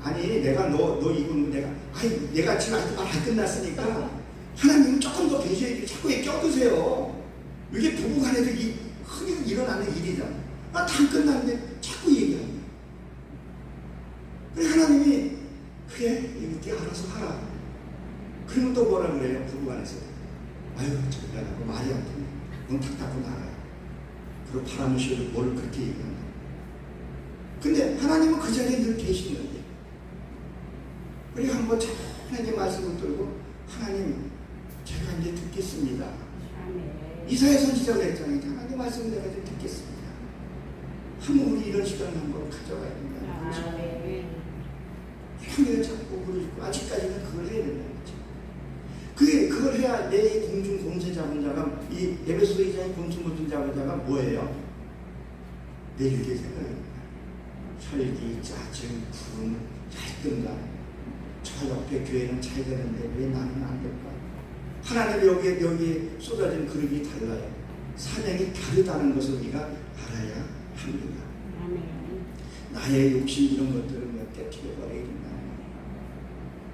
아니 내가 너 이건 내가 지금 아직 말 안 끝났으니까 하나님은 조금 더 계셔야 자꾸 껴드세요. 이게 부부간에도 흔히 일어나는 일이잖아. 나 다 안 끝났는데 자꾸 얘기하는 거야. 그래 하나님이 그래 이렇게 알아서 하라. 그러면 또 뭐라 그래요? 부부간에서 아유 저기가 나고 말이 안 되네. 넌 탁 닫고 나가요. 그리고 바람을 씌워도 뭘 그렇게 얘기한다. 근데 하나님은 그 자리에 늘 계시는데 우리 한번 찬하게 말씀을 들고 하나님 제가 이제 듣겠습니다. 아멘. 이사야 선지자가 했잖아요. 하나님 말씀을 내가 좀 듣겠습니다. 한번 우리 이런 시간을 한번 가져가야 된다. 아멘. 향기를 잡고 그러고 아직까지는 그걸 해야 된다는 거죠. 그걸 해야 내 공중 공세 잡은 자가 이 에베소서 2장의 공중 공세 잡은 자가 뭐예요? 내 육의 생각입니다. 혈기, 짜증, 구름, 갈등감. 저 옆에 교회는 잘 되는데 왜 나는 안 될까? 하나님 여기에 쏟아진 그릇이 달라요. 사명이 다르다는 것을 우리가 알아야 합니다. 아멘. 나의 욕심 이런 것들을 깨트려버려야 된다.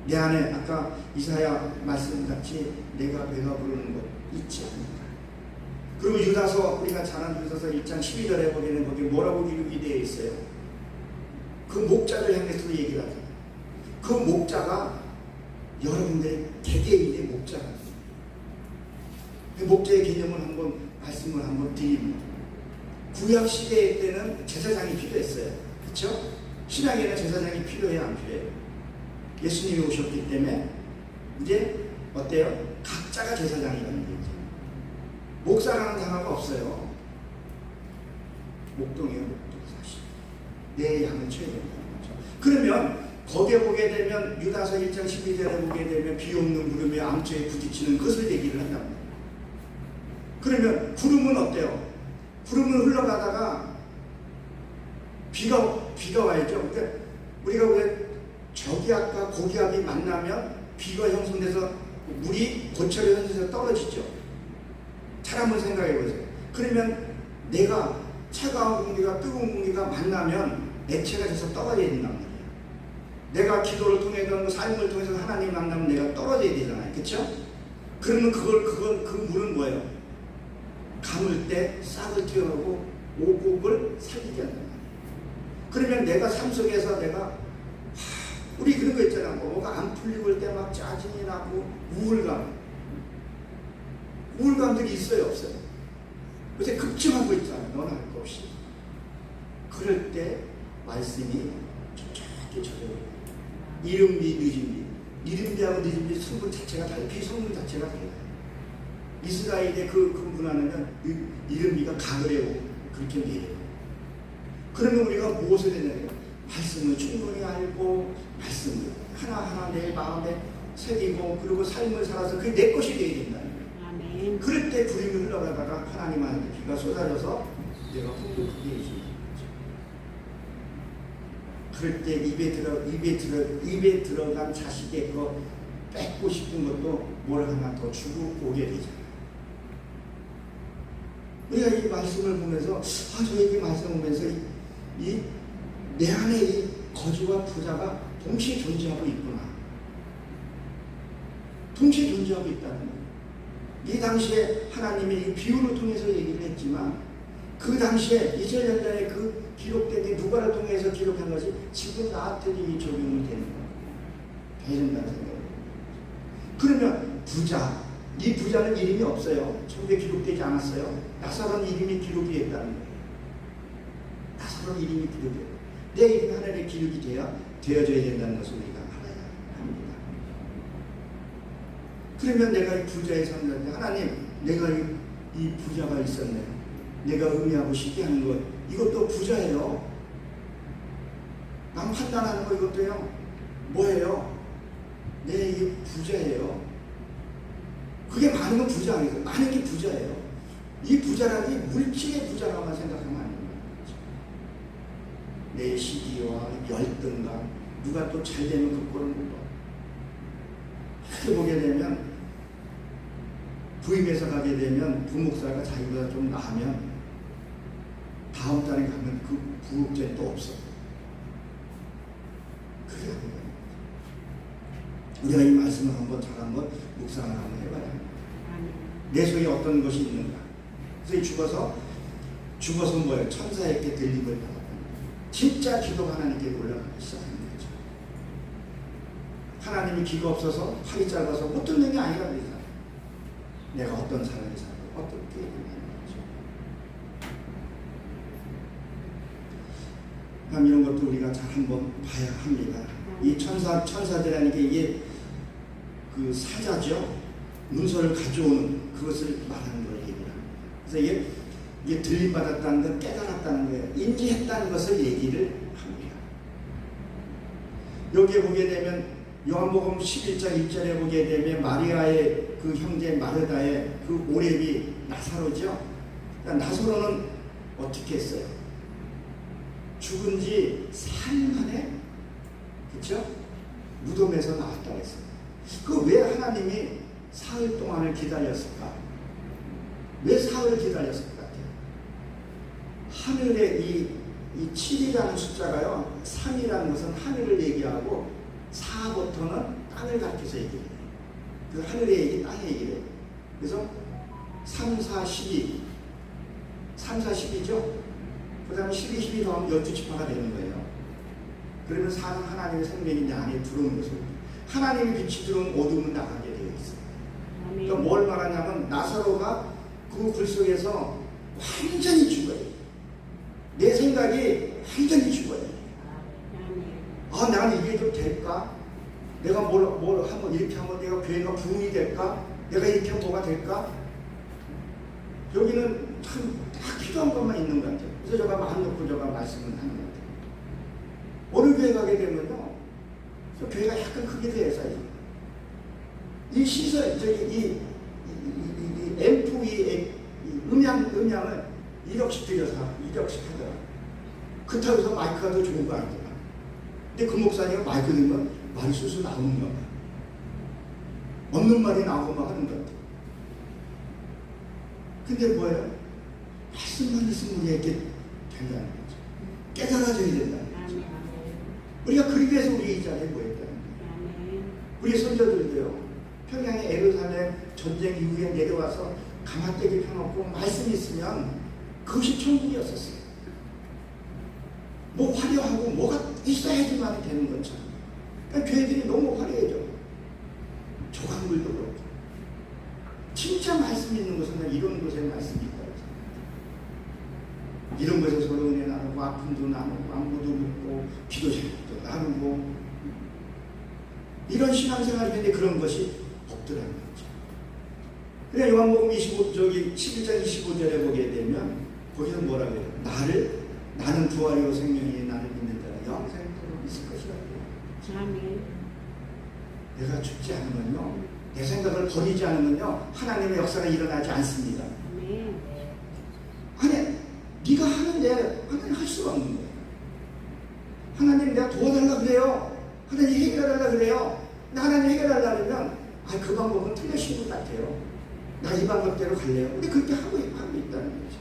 내 안에 아까 이사야 말씀같이 내가 배가 부르는 것 있지 않는다. 그리고 유다서 우리가 잘 아는 유다서 1장 12절에 보기에는 거기 뭐라고 기록이 되어 있어요? 그 목자를 향해서도 얘기를 하잖아요. 그 목자가 여러분들의 개개인의 목자가 목자의 개념을 한번 말씀을 한번 드립니다. 구약 시대 때는 제사장이 필요했어요. 그렇죠? 신약에는 제사장이 필요해요, 안 필요해요? 예수님이 오셨기 때문에 이제 어때요? 각자가 제사장이라는 얘기죠. 목사라는 단어가 없어요. 목동이에요, 목동 사실. 내 양을 쳐야 된다는 거죠. 그러면 거기에 보게 되면 유다서 1장 12절에 보게 되면 비 없는 구름이 암초에 부딪히는 그것을 얘기를 한답니다. 그러면 구름은 어때요? 구름은 흘러가다가 비가 와야죠. 그러니까 우리가 왜 저기압과 고기압이 만나면 비가 형성돼서 물이 고철에 현성해서 떨어지죠. 잘 한번 생각해 보세요. 그러면 내가 차가운 공기가 뜨거운 공기가 만나면 액체가 돼서 떨어져야 된단 말이에요. 내가 기도를 통해서 삶을 통해서 하나님 만나면 내가 떨어져야 되잖아요. 그렇죠? 그러면 그 물은 뭐예요? 감을 때 싹을 틔우고 오곡을 살리게 한단 말이에요. 그러면 내가 삶 속에서 내가 우리 그런 거 있잖아. 뭐가 안 풀리고 할 때 막 짜증이 나고 우울감들이 있어요, 없어요? 요새 급증하고 있잖아요. 너나 할 거 없이. 그럴 때 말씀이 촉촉하게 젖어요. 이른비 늦은비. 이른비하고 늦은비 성분 자체가 달라요. 비 성분 자체가 달라요. 이스라엘의 그 문화는 이른비가 가을에 그렇게 내려요. 그러면 우리가 무엇을 했냐면 말씀을 충분히 알고 말씀을 하나하나 내 마음에 새기고 그리고 삶을 살아서 그게 내 것이 되어야 된다. 아멘. 그럴 때 구름이 흘러가다가 하나님한테 비가 쏟아져서 내가 풍족하게 해주는 거죠. 그럴 때 입에 들어간 자식의 거 뺏고 싶은 것도 뭘 하나 더 주고 오게 되잖아요. 우리가 이 말씀을 보면서 저에게 말씀을 보면서 내 안에 이 거지와 부자가 동시에 존재하고 있구나. 동시에 존재하고 있다는 거예요. 이 당시에 하나님의 이 비유를 통해서 얘기를 했지만 그 당시에 2000년 전에 그 기록된 게 누가를 통해서 기록한 것이 지금 나한테도 이 적용이 되는 거예요. 되는다는 생각을. 그러면 부자, 이 부자는 이름이 없어요. 성경에 기록되지 않았어요. 나사로는 이름이 기록이 됐다는 거예요. 나사로는 이름이 기록이 돼요. 내 이름이 하나님의 기록이 되어져야 된다는 것을 우리가 알아야 합니다. 그러면 내가 이 부자의 삶을 하나님, 내가 이 부자가 있었네요. 내가 의미하고 쉽게 하는 것, 이것도 부자예요. 남 판단하는 거 이것도요. 뭐예요? 내 이 부자예요. 그게 많은 건 부자 아니에요. 많은 게 부자예요. 이 부자라는 게 물질의 부자라만 생각하면 안 됩니다. 내 시기와 열등감, 누가 또 잘 되면 그 꼴을 못 봐. 이렇게 보게 되면 부임해서 가게 되면 부목사가 자기보다 좀 나으면 다음 달에 가면 그 부업자에 또 없어. 그게 아니에요. 우리가 이 말씀을 한번 묵상을 한번 해봐야 합니다. 내 속에 어떤 것이 있는가. 그래서 죽어서 뭐예요? 천사에게 들림을 받았다. 진짜 기도가 하나님께 올라가기 시작하는 거죠. 하나님이 기가 없어서 팔이 짧아서 못 듣는 게 아니라 그러잖아요. 내가 어떤 사람이 살고 어떻게 하는 거죠. 그럼 이런 것도 우리가 잘 한번 봐야 합니다. 이 천사들이라는 게 이게 그 사자죠. 문서를 가져오는 그것을 말하는 걸 얘기를 합니다. 그래서 이게 들림받았다는 걸 깨달았다는 거예요. 인지했다는 것을 얘기를 합니다. 여기에 보게 되면 요한복음 11장 1절에 보게 되면 마리아의 그 형제 마르다의 그 오랩이 나사로죠. 그러니까 나사로는 어떻게 했어요? 죽은 지 사흘 만에, 그렇죠? 무덤에서 나왔다고 했어요. 그 왜 하나님이 사흘 동안을 기다렸을까? 왜 사흘을 기다렸을 것 같아요? 하늘에 이 7이라는 숫자가요, 3이라는 것은 하늘을 얘기하고 4부터는 땅을 가리켜서 얘기해요. 그 하늘의 얘기, 땅의 얘기를 해요. 그래서 3, 4, 12, 3, 4, 12죠? 그 다음에 12, 12 더하면 12지파가 되는 거예요. 그러면 사는 하나님의 생명이 내 안에 들어오는 것을, 하나님의 빛이 들어오면 어둠은 나가게 되어 있어요. 그러니까 뭘 말하냐면 나사로가 그 굴 속에서 완전히 죽어요. 내 생각이 완전히 죽어요. 나는 이게 좀 될까? 내가 뭘 하면 이렇게 하면 내가 교회가 부흥이 될까? 내가 이렇게 하면 뭐가 될까? 여기는 참 딱 필요한 것만 있는 것 같아요. 그래서 제가 마음 놓고 제가 말씀을 하는 것 같아요. 어느 교회 가게 되면요, 교회가 약간 크게 돼서 이 시설, 이 앰프, 이 음향을 1억씩 들여서 1억씩 하더라. 그렇다고 해서 마이크가 더 좋은 거 아니더라. 근데 그 목사님은 마이크 들면 말이 쑥쑥 나오는가 봐. 없는 말이 나오고 막 하는 것 같아. 근데 뭐예요? 말씀만 있으면 우리에게 된다는 거죠. 깨달아져야 된다는 거죠. 아멘. 우리가 그러기 위해서 우리 이 자리에 모였다는 거예요. 아멘. 우리 손자들도요. 평양의 에루살렘 전쟁 이후에 내려와서 가마떼기 펴놓고 말씀이 있으면 그것이 천국이었었어요. 뭐 화려하고 뭐가 있어야지만 되는 것처럼. 그러니까 교회들이 너무 화려해져. 조각물도 그렇고. 진짜 말씀 있는 곳은 이런 곳에 말씀이 있다. 이런 곳에 서로 은혜 나누고 아픔도 나누고 안부도 묻고 기도 제목도 나누고 이런 신앙생활이 있는데 그런 것이 없더라는 거죠. 그러니까 요한복음 11장 25절에 보게 되면 거기서 뭐라고 해요? 나는 부활이요 생명이니 나를 믿는 자는 영생토록 있을 것이라고. 아멘. 내가 죽지 않으면요, 내 생각을 버리지 않으면요, 하나님의 역사가 일어나지 않습니다. 아멘. 아니, 네가 하는데 하나님 할 수가 없는 거예요. 하나님 내가 도와달라 그래요. 하나님 해결하달라 그래요. 하나님 해결하려면 그 방법은 틀리신 것 같아요. 나 이 방법대로 갈래요. 근데 그렇게 하고 있다는 거죠.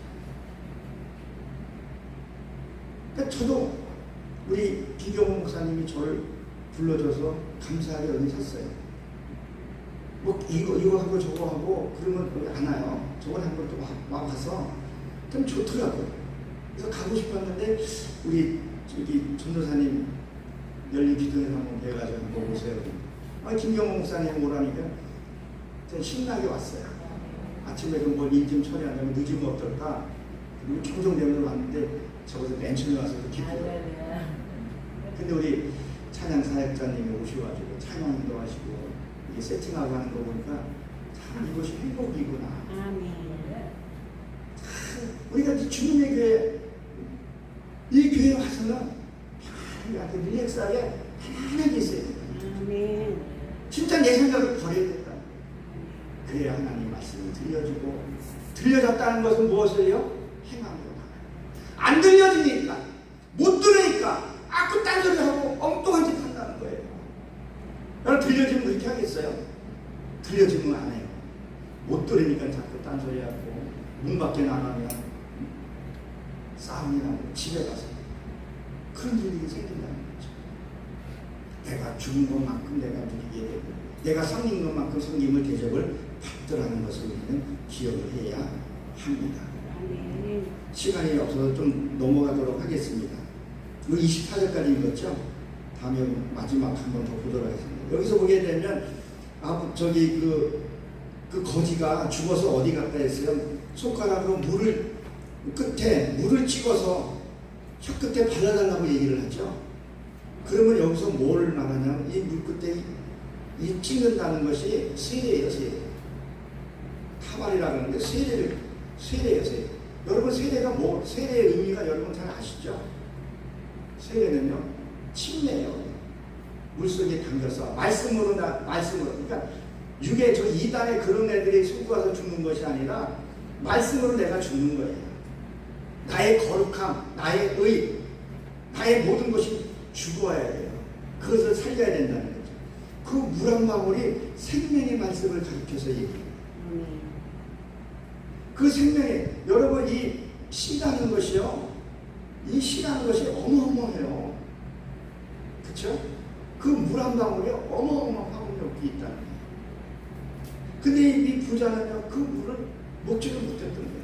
그러니까 저도 우리 김경호 목사님이 저를 불러줘서 감사하게 여기셨어요. 뭐 이거 하고 저거 하고 그러면 안 와요. 저걸 한 번 또 와서 좀 좋더라고요. 그래서 가고 싶었는데 우리 저기 전도사님 열린 기도회에서 한번 뵈가지고 한번 오세요. 김경호 목사님 오라니까 좀 신나게 왔어요. 아침에 뭘 일 좀 처리하려면 늦으면 어떨까? 그리고 종종되면 왔는데 저것을 맨 처음에 와서 기쁘더라고요. 근데 우리 찬양 사역자님이 오셔가지고 찬양도 하시고 이게 세팅하고 하는 거 보니까 참 이것이 행복이구나. 아멘. 우리가 주님의 교회, 이 교회에 와서는 편안하게 릴렉스하게 편안하게 있어야 된다. 아멘. 진짜 내 생각을 버려야 된다. 그래야 하나님 말씀을 들려졌다는 것은 무엇을요? 행함으로 안 들려지니까, 못 들으니까 아꾸 딴소리 하고 엉뚱한 짓 한다는 거예요. 여러분 들려지면 그렇게 하겠어요? 들려지면 안 해요. 못 들으니까 자꾸 딴소리 하고 문 밖에 나가면 싸움이 나고 집에 가서 그런 일이 생긴다는 거죠. 내가 죽은 것만큼 내가 누리게 되고 내가 섬긴 것만큼 섬김을 대접을 받더라는 것을 우리는 기억을 해야 합니다. 아멘. 시간이 없어서 좀 넘어가도록 하겠습니다. 24절까지 읽었죠? 다음에 마지막 한 번 더 보도록 하겠습니다. 여기서 보게 되면 저기 그 거지가 죽어서 어디 갔다 했어요? 손가락으로 끝에 물을 찍어서 혀 끝에 발라달라고 얘기를 하죠. 그러면 여기서 뭘 말하냐면 이 물 끝에 이 찍는다는 것이 세례예요, 세례. 타발이라고 하는데 세례예요, 세례. 여러분 세례가 세례의 의미가 여러분 잘 아시죠? 세례는요, 침례예요. 물속에 담겨서 말씀으로. 그러니까 육에 저 이단에 그런 애들이 속고 와서 죽는 것이 아니라 말씀으로 내가 죽는 거예요. 나의 거룩함, 나의 의, 나의 모든 것이 죽어야 돼요. 그것을 살려야 된다는 거죠. 그 물 한 방울이 생명의 말씀을 가르쳐서 얘기해요. 그 생명의, 여러분 이 씨라는 것이요, 이 씨라는 것이 어마어마해요. 그렇죠? 그 물 한 방울이 어마어마한 화학력이 있다는 거예요. 근데 이 부자는요, 그 물을 먹지를 못했던 거예요.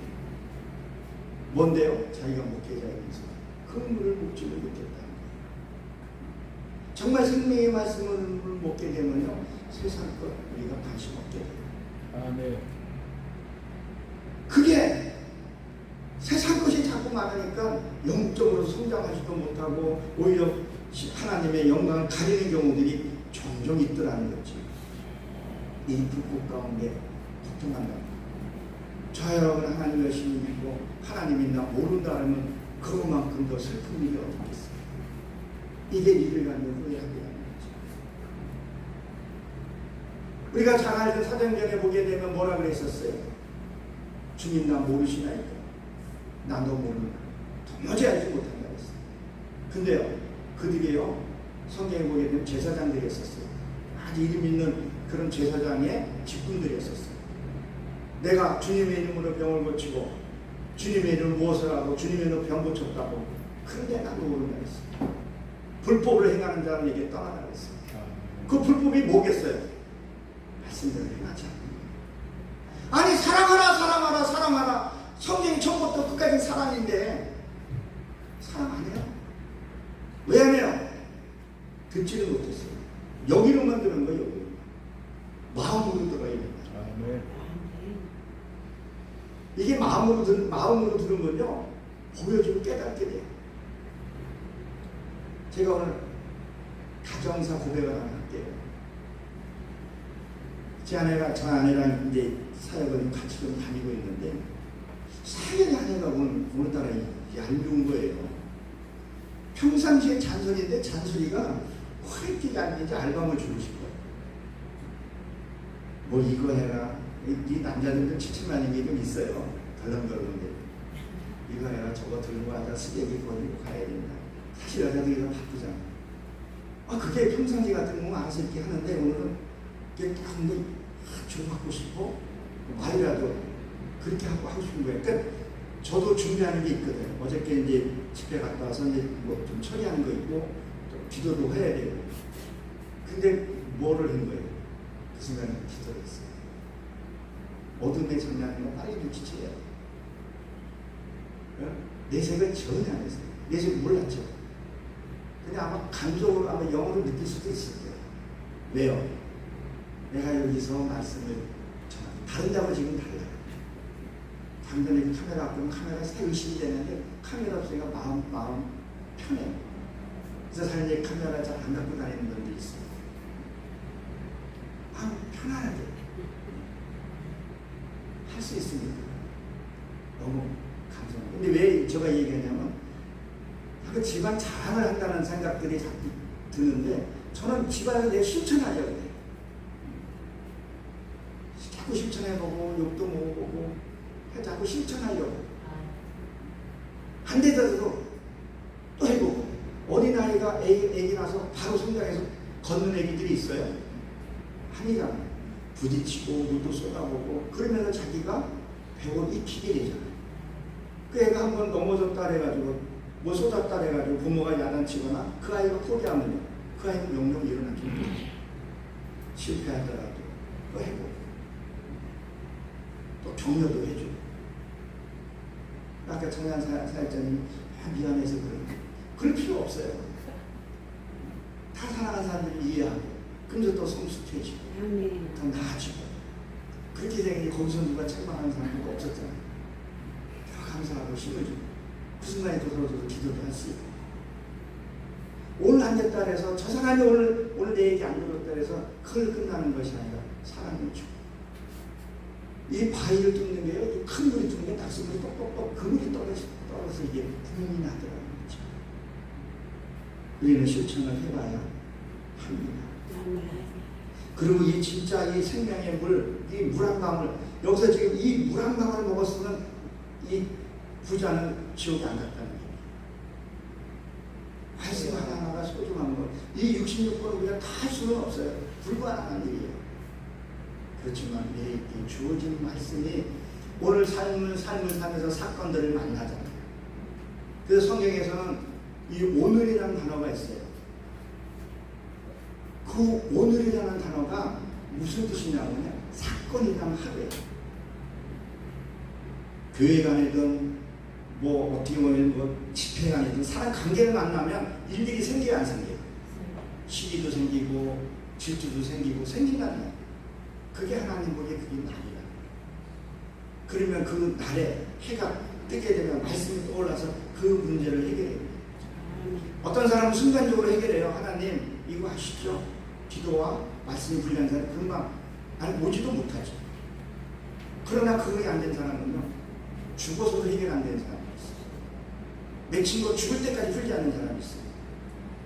뭔데요? 자기가 목회자이면서 그 물을 먹지를 못했다는 거예요. 정말 생명의 말씀을 먹게 되면요, 세상 것 우리가 관심 없게 돼요. 아멘. 그게 세상 것이 자꾸 많으니까 영적으로 성장하지도 못하고 오히려 하나님의 영광을 가리는 경우들이 종종 있더라는 거지. 이 불꽃 가운데 고통한다. 저 여러분 하나님 열심히 믿고 하나님 믿나 모른다 하면 그것만큼 더 슬픈 일이 어떻겠어요. 이게 일을 갖는 후회하게 하는 거죠. 우리가 잘 알던 사도행전에 보게 되면 뭐라 그랬었어요? 주님 나 모르시나이까? 나도 모르나? 도무지 알지 못한다 그랬어요. 근데요, 그들이요, 성경에 보게 되면 제사장들이었었어요. 아주 이름 있는 그런 제사장의 직분들이었었어요. 내가 주님의 이름으로 병을 고치고 주님의 이름을 무엇을 하고 주님의 이름을 병 고쳤다고. 그런데 나도 모른다 했어. 불법을 행하는 자에게 떠나라 했어. 그 불법이 뭐겠어요? 말씀대로 행하지 않는 거예요. 아니 사랑하라 사랑하라 사랑하라. 성경이 처음부터 끝까지 사랑인데 사랑 안 해요? 왜 안 해요? 듣지를 못했어요. 여기로만 들은 거예요. 여기. 마음으로 들어야 된다. 이게 마음으로 들은 건요, 보여주고 깨닫게 돼요. 제가 오늘 가정사 고백을 하나 할게요. 저 아내랑 이제 사역을 같이 좀 다니고 있는데, 사역의 아내가 오늘따라 얄미운 거예요. 평상시에 잔소리인데 잔소리가 화이트게 아닌지 알밤을 주고 싶어요. 뭐 이거 해라. 이 남자들도 치침하는 게 좀 있어요. 덜렁덜렁데 이거 해라 저거 들고 와서 쓰레기 버리고 가야 된다. 사실 여자들이 더 바쁘잖아. 그게 평상시 같은 경우 알아서 이렇게 하는데 오늘은 이게 딱 근데 좀 하고 싶어? 말이라도 그렇게 하고 싶은 거예요. 그러니까 저도 준비하는 게 있거든요. 어저께 이제 집회 갔다 와서 이제 뭐 좀 처리하는 거 있고 또 기도도 해야 되고. 근데 뭐를 한 거예요? 그 순간에 기도를 했어요. 어둠의 장난이면 빨리 눈치채야 돼. 내색을 전혀 안 했어요. 내색 몰랐죠. 근데 아마 감정으로 아마 영어로 느낄 수도 있을 거예요. 왜요? 내가 여기서 말씀을 전하고 다른 데하고 지금 달라요. 당연히 카메라 앞에는 카메라 새 의식이 되는데 카메라 없으니까 마음 편해요. 그래서 사실 카메라 잘 안 갖고 다니는 분들이 있어요. 마음 편안하게 할 수 있습니다. 너무 감사합니다. 근데 왜 제가 얘기하냐면 그 집안 자랑을 한다는 생각들이 자꾸 드는데 저는 집안에서 내가 실천하려고 해요. 자꾸 실천해보고 욕도 먹어보고 자꾸 실천하려고 안 되더라도 또 해보고 어린아이가 애기 나서 바로 성장해서 걷는 애기들이 있어요. 아니잖아요. 부딪히고 물도 쏟아보고 그러면서 자기가 배워 익히게 되잖아요. 그 애가 한번 넘어졌다 해가지고 뭐 쏟았다 해가지고 부모가 야단치거나 그 아이가 포기하면요 그 아이는 영영 일어나기 힘들어요. 실패하더라도 또 해보고 또 격려도 해주고. 아까 청년 사역자님 미안해서 그럴 필요 없어요. 다 사랑하는 사람들을 이해하고 그러면서 또 성숙해지고 더 나아지고 그렇게 되니 거기서 누가 책망하는 사람도 없었잖아요. 더 감사하고 힘을 주고 그 순간에 또 서로 기도도 할 수 있고 오늘 안 됐다 해서 저 사람이 오늘 내 얘기 안 들었다 해서 그걸 끝나는 것이 아니라 사랑을 주고 이 바위를 뚫는 게요 큰 물이 뚫는 게 낙수물이 뻑뻑뻑 그 물이 떨어져서 이게 구멍이 나더라는 거죠. 우리는 실천을 해봐야 합니다. 그리고 이 진짜 이 생명의 물, 이 물 한 방울, 여기서 지금 이 물 한 방울 먹었으면 이 부자는 지옥에 안 갔다는 거예요. 말씀 하나하나가 소중한 것. 이 66번을 우리가 다 할 수는 없어요. 불가능한 일이에요. 그렇지만 내게 주어진 말씀이 오늘 삶을 살면서 사건들을 만나잖아요. 그래서 성경에서는 이 오늘이라는 단어가 있어요. 그 오늘이라는 단어가 무슨 뜻이냐면 사건이란 하루예요. 교회 간이든 뭐 어떻게 보면 뭐 집회 간이든 사람 관계를 만나면 일일이 생겨요 안 생겨요? 시기도 생기고 질투도 생기고 생긴다는 거예요. 그게 하나님 보기에 그게 날이다. 그러면 그 날에 해가 뜨게 되면 말씀이 떠올라서 그 문제를 해결해요. 어떤 사람은 순간적으로 해결해요. 하나님 이거 하시죠. 기도와 말씀이 불리한 사람 금방 아니 오지도 못하죠. 그러나 그게 안 된 사람은요 죽어서도 해결 안 된 사람이 있어요. 내 친구가 죽을 때까지 풀지 않는 사람이 있어요.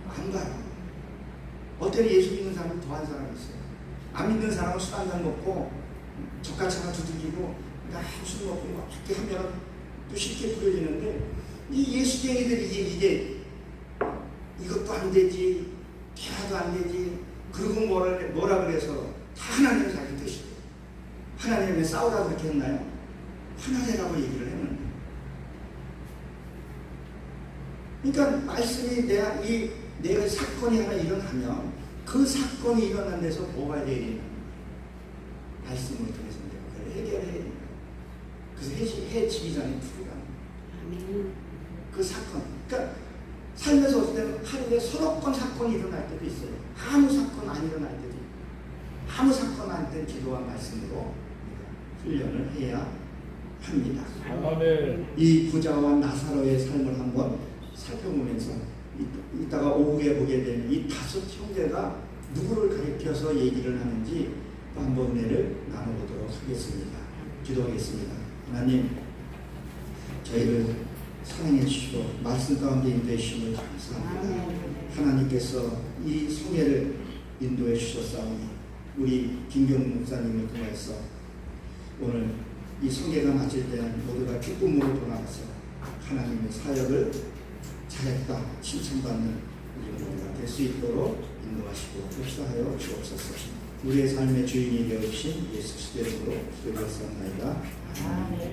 안 가요. 어떤 예수 믿는 사람은 더한 사람이 있어요. 안 믿는 사람은 술 한잔 먹고 젓가락 하나 두들기고 술 먹고 막 이렇게 하면 또 쉽게 풀어지는데 이 예수쟁이들이 이게 이것도 안 되지 대화도 안 되지 그리고 뭐라 그래서 다 하나님의 자기 뜻이에요. 하나님의 싸우라고 그렇게 했나요? 하나님이라고 얘기를 했는데 그러니까 말씀이 내가 사건이 하나 일어나면 그 사건이 일어난 데서 뭐가 해야 되냐? 말씀을 통해서 내가 그걸 해결해야 된다. 그래서 해지기 전에 풀이라. 아멘. 그 사건. 그러니까 살면서 어떨 때는 하루에 서너 건 사건이 일어날 때도 있어요. 아무 사건 안 일어날 때도 있고. 아무 사건 안 된 기도와 말씀으로 훈련을 해야 합니다. 아멘. 이 부자와 나사로의 삶을 한번 살펴보면서 이따가 오후에 보게 되는 이 다섯 형제가 누구를 가리켜서 얘기를 하는지 또 한번 은혜를 나눠보도록 하겠습니다. 기도하겠습니다. 하나님, 저희를 사랑해 주시고 말씀 가운데 인도해 주심을 감사합니다. 하나님께서 이 성회를 인도해 주셨사오니 우리 김경문 목사님을 통해서 오늘 이 성회가 마칠 때는 모두가 기쁨으로 돌아가서 하나님의 사역을 잘했다 칭찬받는 우리 모두가 될 수 있도록 인도하시고 역사하여 주옵소서. 우리의 삶의 주인이 되어주신 예수 그리스도의 이름으로 기도드렸사옵나이다. 아멘.